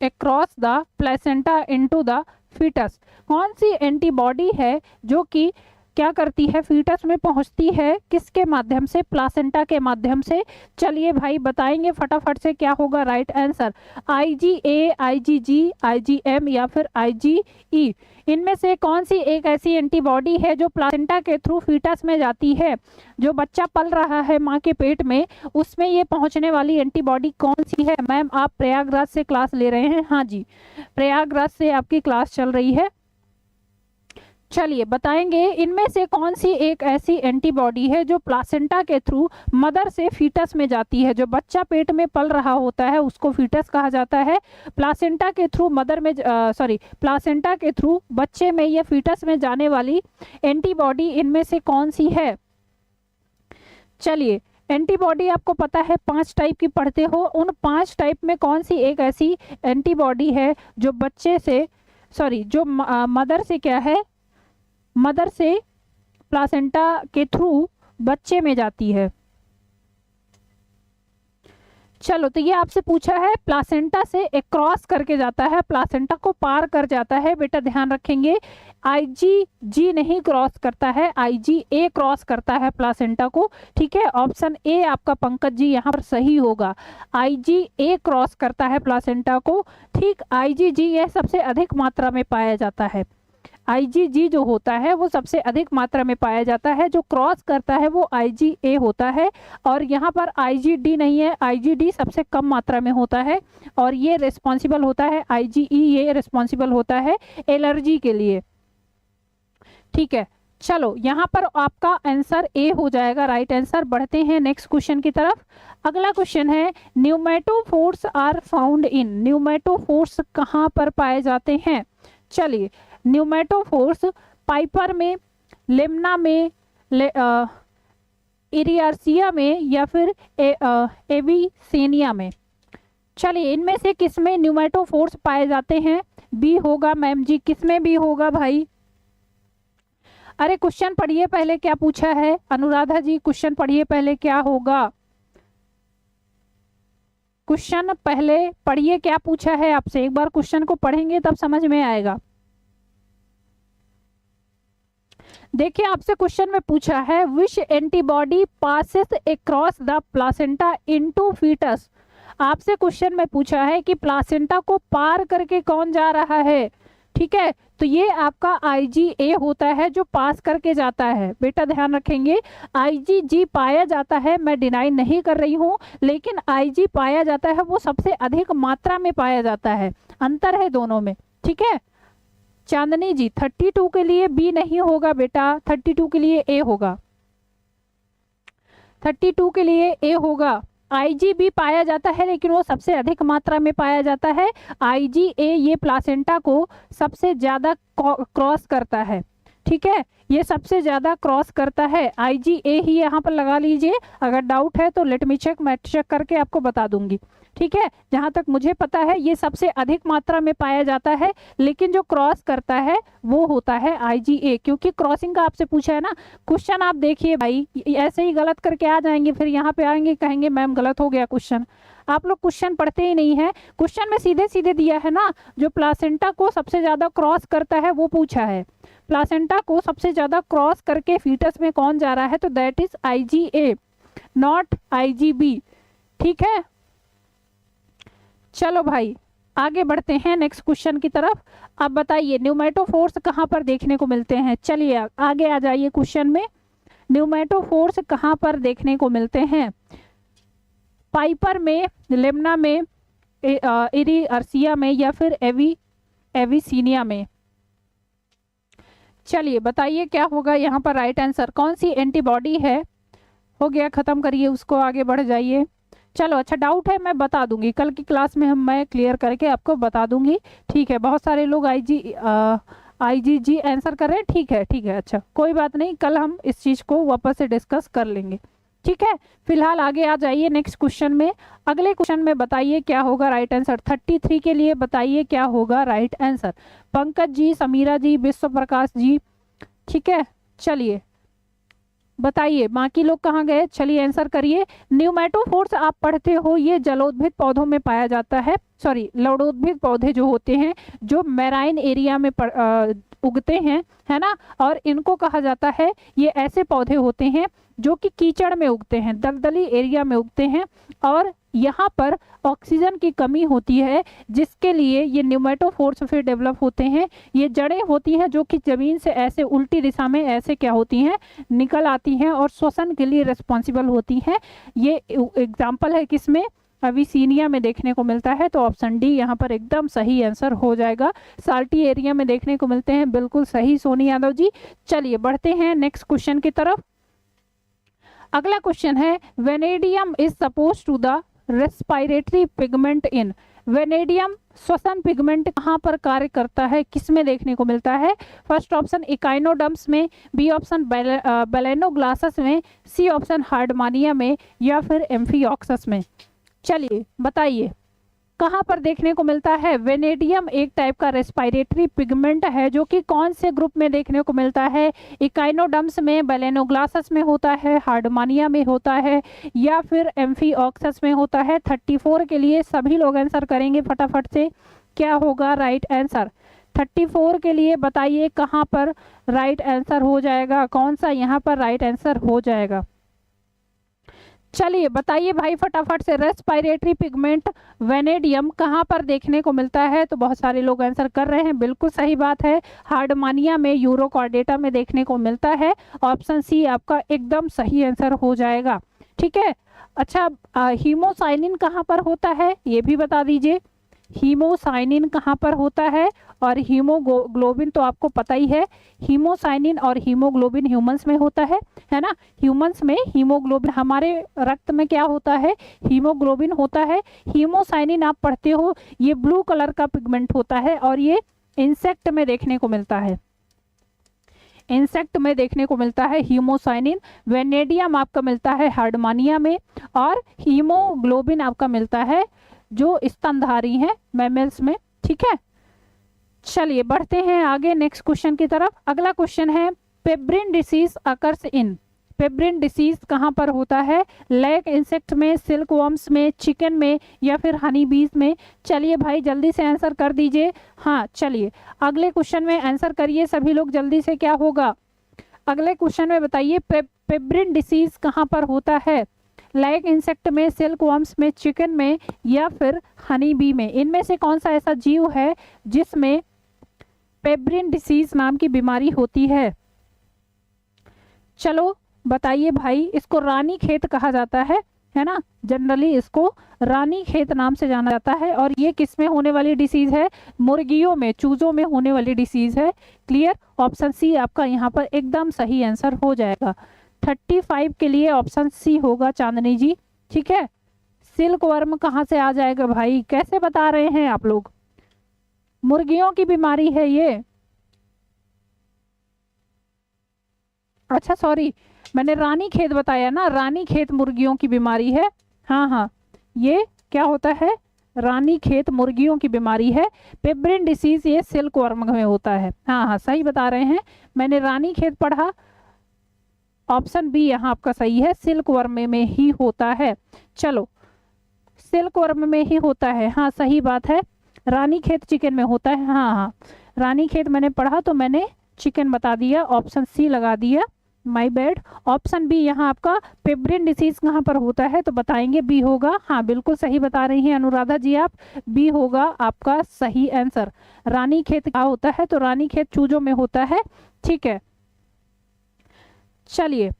across the placenta into the fetus? कौन सी एंटीबॉडी है जो कि क्या करती है, फीटस में पहुंचती है किसके माध्यम से? प्लासेंटा के माध्यम से। चलिए भाई बताएंगे फटाफट से क्या होगा right answer. IgA, IgG, IgM या फिर IgE, इनमें से कौन सी एक ऐसी एंटीबॉडी है जो प्लासेंटा के थ्रू फीटस में जाती है? जो बच्चा पल रहा है माँ के पेट में, उसमें ये पहुंचने वाली एंटीबॉडी कौन सी है? मैम आप प्रयागराज से क्लास ले रहे हैं? हाँ जी, प्रयागराज से आपकी क्लास चल रही है। चलिए बताएंगे इनमें से कौन सी एक ऐसी एंटीबॉडी है जो प्लासेंटा के थ्रू मदर से फीटस में जाती है। जो बच्चा पेट में पल रहा होता है उसको फीटस कहा जाता है। प्लासेंटा के थ्रू मदर में प्लासेंटा के थ्रू बच्चे में या फीटस में जाने वाली एंटीबॉडी इनमें से कौन सी है? चलिए एंटीबॉडी आपको पता है 5 टाइप की पढ़ते हो, उन 5 टाइप में कौन सी एक ऐसी एंटीबॉडी है जो बच्चे से जो मदर से क्या है, मदर से प्लासेंटा के थ्रू बच्चे में जाती है? चलो तो ये आपसे पूछा है, प्लासेंटा से एक क्रॉस करके जाता है, प्लासेंटा को पार कर जाता है। बेटा ध्यान रखेंगे, IgG नहीं क्रॉस करता है, IgA क्रॉस करता है प्लासेंटा को। ठीक है, ऑप्शन ए आपका पंकज जी यहाँ पर सही होगा। IgA क्रॉस करता है प्लासेंटा को। ठीक, IgG यह सबसे अधिक मात्रा में पाया जाता है। IgG जो होता है वो सबसे अधिक मात्रा में पाया जाता है, जो क्रॉस करता है वो IgA होता है। और यहाँ पर IgD नहीं है, IgD सबसे कम मात्रा में होता है और ये रिस्पॉन्सिबल होता है, IgE ये रिस्पॉन्सिबल होता है एलर्जी के लिए। ठीक है, चलो यहाँ पर आपका आंसर ए हो जाएगा राइट आंसर। बढ़ते हैं नेक्स्ट क्वेश्चन की तरफ। अगला क्वेश्चन है, pneumatophores are found in? Pneumatophores कहाँ पर पाए जाते हैं? चलिए न्यूमेटोफोर्स पाइपर में, लेमना में, इरियार्सिया में या फिर एविसेनिया में? चलिए इनमें से किसमें न्यूमेटोफोर्स पाए जाते हैं? बी होगा मैम जी, किसमें बी होगा भाई? अरे क्वेश्चन पढ़िए पहले क्या पूछा है, अनुराधा जी क्वेश्चन पढ़िए पहले क्या होगा। क्वेश्चन पहले पढ़िए क्या पूछा है आपसे, एक बार क्वेश्चन को पढ़ेंगे तब समझ में आएगा। देखिए आपसे क्वेश्चन में पूछा है, which antibody passes across the placenta into foetus? आपसे क्वेश्चन में पूछा है कि प्लासेंटा को पार करके कौन जा रहा है। ठीक है, तो ये आपका IgA होता है जो पास करके जाता है। बेटा ध्यान रखेंगे, IgG पाया जाता है, मैं डिनाई नहीं कर रही हूँ, लेकिन IG पाया जाता है वो सबसे अधिक मात्रा में पाया जाता है, अंतर है दोनों में। ठीक है, चांदनी जी 32 के लिए बी नहीं होगा बेटा, 32 के लिए ए होगा, 32 के लिए ए होगा। IgB पाया जाता है लेकिन वो सबसे अधिक मात्रा में पाया जाता है। IgA ये प्लासेंटा को सबसे ज्यादा क्रॉस करता है। ठीक है, ये सबसे ज्यादा क्रॉस करता है, IgA ही यहाँ पर लगा लीजिए। अगर डाउट है तो लेट मी चेक, मैं चेक करके आपको बता दूंगी। ठीक है, जहां तक मुझे पता है ये सबसे अधिक मात्रा में पाया जाता है, लेकिन जो क्रॉस करता है वो होता है IgA, क्योंकि क्रॉसिंग का आपसे पूछा है ना। क्वेश्चन आप देखिए भाई, ऐसे ही गलत करके आ जाएंगे, फिर यहाँ पे आएंगे कहेंगे मैम गलत हो गया क्वेश्चन। आप लोग क्वेश्चन पढ़ते ही नहीं है, क्वेश्चन में सीधे सीधे दिया है ना, जो प्लासेंटा को सबसे ज्यादा क्रॉस करता है वो पूछा है। प्लासेंटा को सबसे ज्यादा क्रॉस करके फीटस में कौन जा रहा है, तो that is IgA not IgB। ठीक है, चलो भाई आगे बढ़ते हैं नेक्स्ट क्वेश्चन की तरफ। अब बताइए न्यूमेटोफोर्स कहाँ पर देखने को मिलते हैं। चलिए आगे आ जाइए क्वेश्चन में। न्यूमेटोफोर्स कहाँ पर देखने को मिलते हैं? पाइपर में, लेमना में, इरियर्सिया में या फिर एविसीनिया में। चलिए बताइए क्या होगा यहाँ पर राइट आंसर। कौन सी एंटीबॉडी है? हो गया, खत्म करिए उसको, आगे बढ़ जाइए। चलो अच्छा, डाउट है मैं बता दूंगी, कल की क्लास में मैं क्लियर करके आपको बता दूंगी। ठीक है, बहुत सारे लोग आईजीजी आंसर कर रहे हैं। ठीक है, अच्छा कोई बात नहीं, कल हम इस चीज़ को वापस से डिस्कस कर लेंगे। ठीक है, फिलहाल आगे आ जाइए नेक्स्ट क्वेश्चन में। अगले क्वेश्चन में बताइए क्या होगा राइट आंसर। 33 के लिए बताइए क्या होगा राइट आंसर। पंकज जी, समीरा जी, विश्व प्रकाश जी। ठीक है, चलिए बताइए बाकी लोग कहाँ गए। चलिए आंसर करिए। न्यूमेटोफोर्स आप पढ़ते हो, ये जलोद्भिद पौधों में पाया जाता है। सॉरी, लवणोद्भिद पौधे जो होते हैं, जो मैराइन एरिया में उगते हैं, है ना। और इनको कहा जाता है, ये ऐसे पौधे होते हैं जो कि कीचड़ में उगते हैं, दलदली एरिया में उगते हैं, और यहाँ पर ऑक्सीजन की कमी होती है, जिसके लिए ये न्यूमेटोफोर्स फिर डेवलप होते हैं। ये जड़ें होती हैं जो कि जमीन से ऐसे उल्टी दिशा में ऐसे क्या होती हैं, निकल आती हैं और श्वसन के लिए रिस्पॉन्सिबल होती हैं। ये एग्जाम्पल है किसमें? एविसीनिया में देखने को मिलता है। तो ऑप्शन डी यहाँ पर एकदम सही आंसर हो जाएगा। साल्टी एरिया में देखने को मिलते हैं, बिल्कुल सही सोनी यादव जी। चलिए बढ़ते हैं नेक्स्ट क्वेश्चन की तरफ। अगला क्वेश्चन है, vanadium is suppose to the respiratory pigment in. Vanadium श्वसन पिगमेंट कहाँ पर कार्य करता है, किसमें देखने को मिलता है? फर्स्ट ऑप्शन इकाइनोडर्म्स में, बी ऑप्शन बेलेनोग्लासस में, सी ऑप्शन हार्डमानिया में या फिर एम्फिऑक्सस में। चलिए बताइए कहाँ पर देखने को मिलता है। वेनेडियम एक टाइप का रेस्पिरेटरी पिगमेंट है जो कि कौन से ग्रुप में देखने को मिलता है? इकाइनोडर्म्स में, बेलेनोग्लासस में होता है, हार्डमानिया में होता है या फिर एम्फिऑक्सस में होता है। 34 के लिए सभी लोग आंसर करेंगे फटाफट से, क्या होगा राइट आंसर। 34 के लिए बताइए कहाँ पर राइट आंसर हो जाएगा, कौन सा यहाँ पर राइट आंसर हो जाएगा। चलिए बताइए भाई फटाफट से, रेस्पिरेटरी पिगमेंट वेनेडियम कहाँ पर देखने को मिलता है? तो बहुत सारे लोग आंसर कर रहे हैं, बिल्कुल सही बात है, हार्डमानिया में, यूरोकॉर्डेटा में देखने को मिलता है। ऑप्शन सी आपका एकदम सही आंसर हो जाएगा। ठीक है, अच्छा हीमोसाइनिन कहाँ पर होता है ये भी बता दीजिए। हीमोसाइनिन कहाँ पर होता है? और हीमोग्लोबिन तो आपको पता ही है, हीमोसाइनिन और हीमोग्लोबिन ह्यूमंस में होता है ना। ह्यूमंस में हीमोग्लोबिन, हमारे रक्त में क्या होता है? हीमोग्लोबिन होता है। हीमोसाइनिन आप पढ़ते हो, ये ब्लू कलर का पिगमेंट होता है और ये इंसेक्ट में देखने को मिलता है। इंसेक्ट में देखने को मिलता है हीमोसाइनिन। वेनेडियम आपका मिलता है हार्डमानिया में, और हीमोग्लोबिन आपका मिलता है जो स्तनधारी हैं मैमल्स में। ठीक है, चलिए बढ़ते हैं आगे नेक्स्ट क्वेश्चन की तरफ। अगला क्वेश्चन है, pebrine disease occurs in. Pebrine disease कहाँ पर होता है? लैग इंसेक्ट में, सिल्क वर्म्स में, चिकन में या फिर हनी बीज में। चलिए भाई जल्दी से आंसर कर दीजिए। हाँ चलिए अगले क्वेश्चन में आंसर करिए सभी लोग जल्दी से, क्या होगा अगले क्वेश्चन में बताइए। पेब्रिन डिसीज कहाँ पर होता है? लैग इंसेक्ट में, सिल्क वर्म्स में, चिकन में या फिर हनी बी में। इनमें से कौन सा ऐसा जीव है जिसमें पेब्रिन डिसीज नाम की बीमारी होती है? चलो बताइए भाई। इसको रानी खेत कहा जाता है ना, जनरली इसको रानी खेत नाम से जाना जाता है। और ये किस में होने वाली डिसीज है? मुर्गियों में, चूजों में होने वाली डिसीज है। क्लियर, ऑप्शन सी आपका यहाँ पर एकदम सही आंसर हो जाएगा। 35 के लिए ऑप्शन सी होगा चांदनी जी। ठीक है, सिल्क वर्म कहाँ से आ जाएगा भाई, कैसे बता रहे हैं आप लोग? मुर्गियों की बीमारी है ये। अच्छा सॉरी, मैंने रानी खेत बताया ना, रानी खेत मुर्गियों की बीमारी है। हाँ, ये क्या होता है? रानी खेत मुर्गियों की बीमारी है। पेब्रिन डिसीज ये सिल्क वर्म में होता है। हाँ सही बता रहे हैं, मैंने रानी खेत पढ़ा। ऑप्शन बी यहाँ आपका सही है, सिल्क वर्म में ही होता है। चलो सिल्क वर्म में ही होता है, हाँ सही बात है। रानी खेत चिकन में होता है। हाँ रानी खेत मैंने पढ़ा तो मैंने चिकन बता दिया, ऑप्शन सी लगा दिया। My bad. ऑप्शन बी यहाँ आपका पेब्रिन डिसीज कहाँ पर होता है, तो बताएंगे बी होगा। हाँ बिल्कुल सही बता रही हैं अनुराधा जी आप, बी होगा आपका सही आंसर। रानीखेत क्या होता है, तो रानीखेत चूजों में होता है। ठीक है, चलिए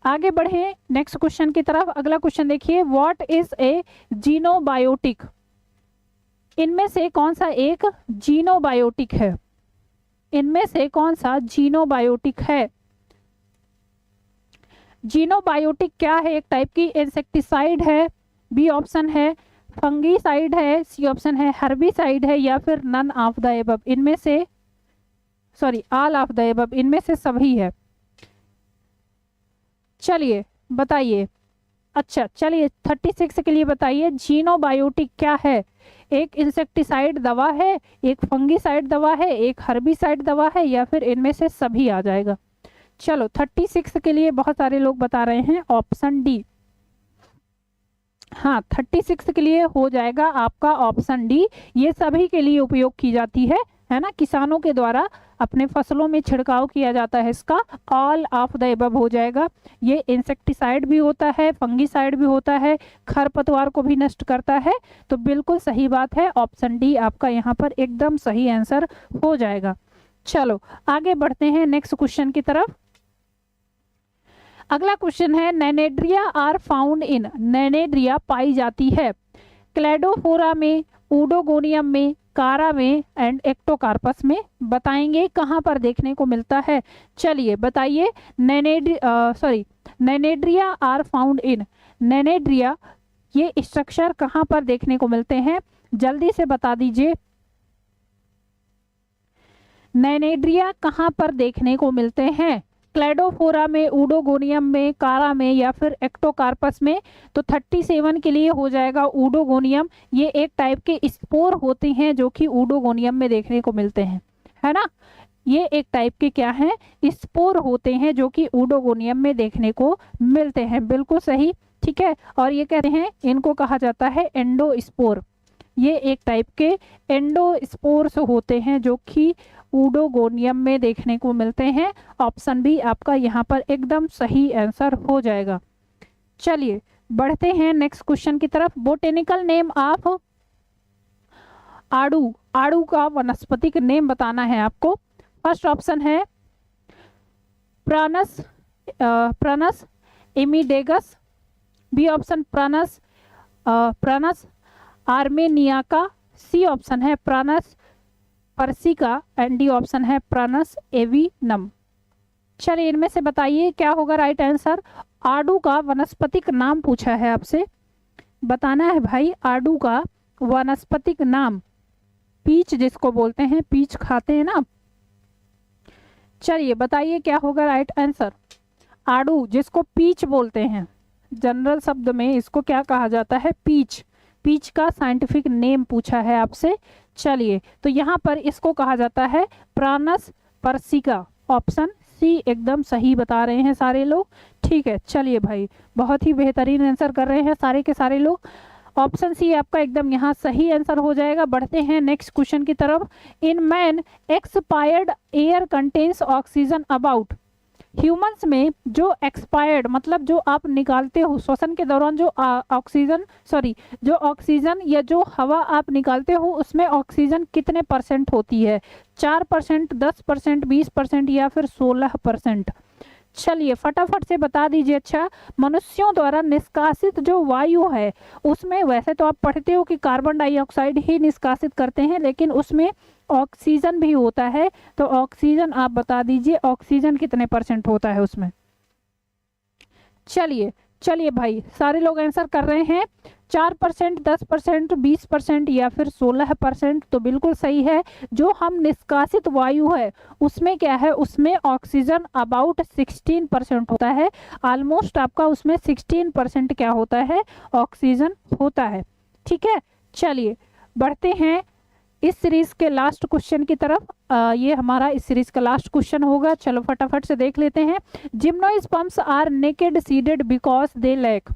आगे बढ़े नेक्स्ट क्वेश्चन की तरफ। अगला क्वेश्चन देखिए, व्हाट इज ए जीनोबायोटिक। इनमें से कौन सा एक जीनोबायोटिक है, इनमें से कौन सा जीनोबायोटिक है। जीनोबायोटिक क्या है, एक टाइप की इंसेक्टिसाइड है, बी ऑप्शन है, फंगीसाइड है, सी ऑप्शन है, हर्बिसाइड है, या फिर नन ऑफ द एबव, इनमें से sorry all of the above, इनमें से सभी है। चलिए बताइए। अच्छा चलिए 36 के लिए बताइए, जीनोबायोटिक क्या है। एक इंसेक्टिसाइड दवा है, एक फंगीसाइड दवा है, एक हर्बिसाइड दवा है, या फिर इनमें से सभी आ जाएगा। चलो 36 के लिए बहुत सारे लोग बता रहे हैं ऑप्शन डी। हाँ 36 के लिए हो जाएगा आपका ऑप्शन डी। ये सभी के लिए उपयोग की जाती है ना, किसानों के द्वारा अपने फसलों में छिड़काव किया जाता है इसका। ऑल ऑफ द एबव हो जाएगा। ये इंसेक्टिसाइड भी होता है, फंगीसाइड भी होता है, खरपतवार को भी नष्ट करता है। तो बिल्कुल सही बात है, ऑप्शन डी आपका यहाँ पर एकदम सही आंसर हो जाएगा। चलो आगे बढ़ते हैं नेक्स्ट क्वेश्चन की तरफ। अगला क्वेश्चन है, नैनेड्रिया आर फाउंड इन, नैनेड्रिया पाई जाती है क्लेडोफोरा में, ऊडोगोनियम में, कारा में एंड एक्टोकार्पस में। बताएंगे कहाँ पर देखने को मिलता है। चलिए बताइए, नैनेड्रिया आर फाउंड इन, नैनेड्रिया ये स्ट्रक्चर कहाँ पर देखने को मिलते हैं, जल्दी से बता दीजिए। नैनेड्रिया कहाँ पर देखने को मिलते हैं, क्लेडोफोरा में, ऊडोगोनियम में, कारा में, या फिर एक्टोकार्पस में। तो 37 के लिए हो जाएगा ऊडोगोनियम। ये एक टाइप के स्पोर होते हैं जो कि ऊडोगोनियम में देखने को मिलते हैं, है ना। ये एक टाइप के क्या हैं, स्पोर होते हैं जो कि ऊडोगोनियम में देखने को मिलते हैं। बिल्कुल सही, ठीक है। और ये कहते हैं, इनको कहा जाता है एंडोस्पोर। ये एक टाइप के एंडोस्पोर्स होते हैं जो कि ऊडोगोनियम में देखने को मिलते हैं। ऑप्शन बी आपका यहाँ पर एकदम सही आंसर हो जाएगा। चलिए बढ़ते हैं नेक्स्ट क्वेश्चन की तरफ। बोटेनिकल नेम ऑफ आड़ू, आड़ू का वनस्पतिक नेम बताना है आपको। फर्स्ट ऑप्शन है प्रानस, प्रानस एमिडेगस, बी ऑप्शन प्रानस प्रानस आर्मेनियाका, सी ऑप्शन है प्रानस पर्सिका एंड डी ऑप्शन है प्रानस एविनम। चलिए इनमें से बताइए क्या होगा राइट आंसर। आड़ू का वनस्पतिक नाम पूछा है आपसे, बताना है भाई आड़ू का वनस्पतिक नाम। पीच जिसको बोलते हैं, पीच खाते हैं ना। चलिए बताइए क्या होगा राइट आंसर। आड़ू जिसको पीच बोलते हैं, जनरल शब्द में इसको क्या कहा जाता है, पीच। पीच का साइंटिफिक नेम पूछा है आपसे। चलिए तो यहाँ पर इसको कहा जाता है प्रानस पर्सिका। ऑप्शन सी एकदम सही बता रहे हैं सारे लोग। ठीक है चलिए भाई, बहुत ही बेहतरीन आंसर कर रहे हैं सारे के सारे लोग। ऑप्शन सी आपका एकदम यहाँ सही आंसर हो जाएगा। बढ़ते हैं नेक्स्ट क्वेश्चन की तरफ। In man expired air contains oxygen about, humans में जो एक्सपायर्ड मतलब जो आप निकालते हो श्वसन के दौरान, जो ऑक्सीजन जो ऑक्सीजन या जो हवा आप निकालते हो उसमें ऑक्सीजन कितने परसेंट होती है, 4%, 10%, 20% या फिर 16%। चलिए फटाफट से बता दीजिए। अच्छा, मनुष्यों द्वारा निष्कासित जो वायु है उसमें, वैसे तो आप पढ़ते हो कि कार्बन डाइऑक्साइड ही निष्कासित करते हैं, लेकिन उसमें ऑक्सीजन भी होता है। तो ऑक्सीजन आप बता दीजिए, ऑक्सीजन कितने परसेंट होता है उसमें। चलिए भाई सारे लोग आंसर कर रहे हैं। 4%, 10%, 20% या फिर 16%। तो बिल्कुल सही है। जो हम निष्कासित वायु है उसमें क्या है, उसमें ऑक्सीजन अबाउट 16% होता है। ऑलमोस्ट आपका उसमें 16% क्या होता है, ऑक्सीजन होता है। ठीक है चलिए बढ़ते हैं इस सीरीज के लास्ट क्वेश्चन की तरफ। ये हमारा इस सीरीज का लास्ट क्वेश्चन होगा। चलो फटाफट से देख लेते हैं। Gymnosperms are naked seeded because they lack,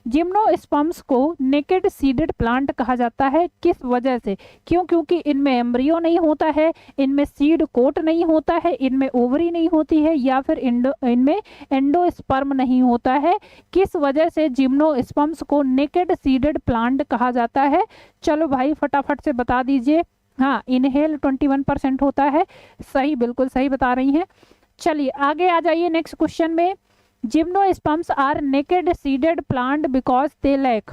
gymnosperms को नेकेड सीडेड प्लांट कहा जाता है, किस वजह से? क्यों? क्योंकि इनमें एम्ब्रियो नहीं होता है, इनमें सीड कोट नहीं होता है, इनमें ओवरी नहीं होती है, या फिर इनमें एंडोस्पर्म नहीं होता है। किस वजह से जिम्नोस्पर्म्स को नेकेड सीडेड प्लांट कहा जाता है? चलो भाई फटाफट से बता दीजिए। हाँ, इनहेल 21% होता है। सही, बिल्कुल सही बता रही हैं। चलिए आगे आ जाइए नेक्स्ट क्वेश्चन में। Gymnosperms are naked seeded plant because they lack.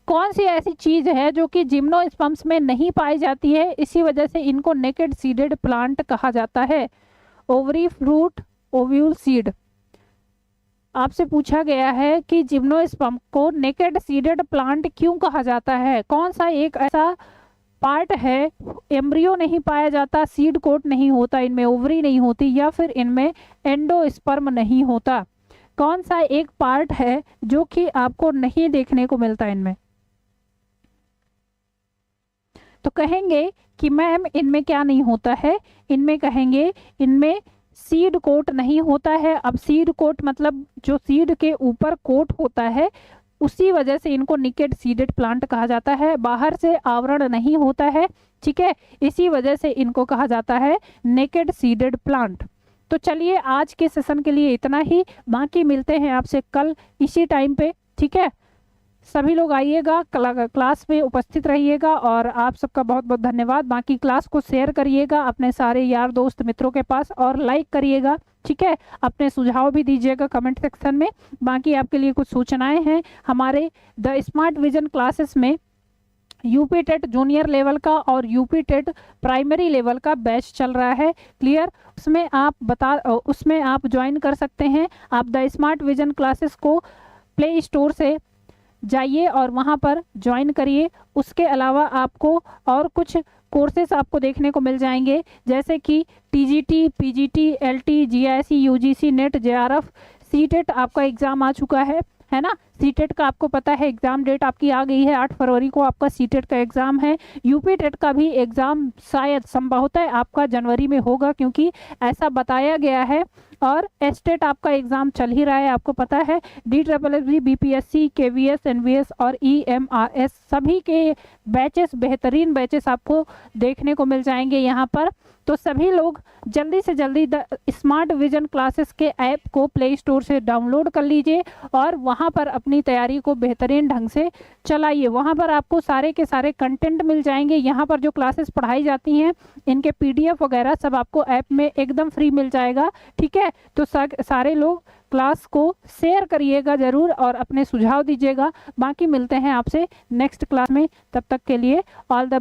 कौन सी ऐसी चीज है जो कि जिम्नोस्पर्म्स में नहीं पाई जाती है, इसी वजह से इनको नेकेड सीडेड प्लांट कहा जाता है? Ovary, fruit, ovule, seed. आपसे पूछा गया है कि जिम्नोस्पर्म को नेकेड सीडेड प्लांट क्यों कहा जाता है? कौन सा एक ऐसा पार्ट है, एम्ब्रियो नहीं पाया जाता, सीड कोट नहीं होता, इनमें ओवरी नहीं होती, या फिर इनमें एंडोस्पर्म नहीं होता? कौन सा एक पार्ट है जो कि आपको नहीं देखने को मिलता इनमें? तो कहेंगे कि मैम इनमें क्या नहीं होता है, इनमें कहेंगे इनमें सीड कोट नहीं होता है। अब सीड कोट मतलब जो सीड के ऊपर कोट होता है, उसी वजह से इनको नेकेड सीडेड प्लांट कहा जाता है। बाहर से आवरण नहीं होता है, ठीक है, इसी वजह से इनको कहा जाता है नेकेड सीडेड प्लांट। तो चलिए आज के सेशन के लिए इतना ही, बाकी मिलते हैं आपसे कल इसी टाइम पे, ठीक है। सभी लोग आइएगा, क्लास में उपस्थित रहिएगा, और आप सबका बहुत बहुत धन्यवाद। बाकी क्लास को शेयर करिएगा अपने सारे यार दोस्त मित्रों के पास, और लाइक करिएगा, ठीक है। अपने सुझाव भी दीजिएगा कमेंट सेक्शन में। बाकी आपके लिए कुछ सूचनाएं हैं। हमारे द स्मार्ट विजन क्लासेस में यूपी टेट जूनियर लेवल का और यूपी टेट प्राइमरी लेवल का बैच चल रहा है, क्लियर। उसमें आप ज्वाइन कर सकते हैं। आप द स्मार्ट विजन क्लासेस को प्ले स्टोर से जाइए और वहाँ पर ज्वाइन करिए। उसके अलावा आपको और कुछ कोर्सेस आपको देखने को मिल जाएंगे, जैसे कि TGT, PGT, LT, GIC, UGC, net, JRF, CTET आपका एग्ज़ाम आ चुका है ना। सीटेट का आपको पता है एग्ज़ाम डेट आपकी आ गई है, 8 फरवरी को आपका सीटेट का एग्ज़ाम है। यूपी टेट का भी एग्ज़ाम शायद संभवतः आपका जनवरी में होगा, क्योंकि ऐसा बताया गया है। और एस्टेट आपका एग्ज़ाम चल ही रहा है, आपको पता है। DSSB, BPSC, KVS, NVS और EMRS सभी के बैचेस, बेहतरीन बैचेस आपको देखने को मिल जाएंगे यहाँ पर। तो सभी लोग जल्दी से जल्दी द स्मार्ट विजन क्लासेस के ऐप को प्ले स्टोर से डाउनलोड कर लीजिए और वहाँ पर अपनी तैयारी को बेहतरीन ढंग से चलाइए। वहाँ पर आपको सारे के सारे कंटेंट मिल जाएंगे। यहाँ पर जो क्लासेस पढ़ाई जाती हैं, इनके PDF वगैरह सब आपको ऐप में एकदम फ्री मिल जाएगा, ठीक है। तो सारे लोग क्लास को शेयर करिएगा ज़रूर और अपने सुझाव दीजिएगा। बाकी मिलते हैं आपसे नेक्स्ट क्लास में, तब तक के लिए ऑल द बेस्ट।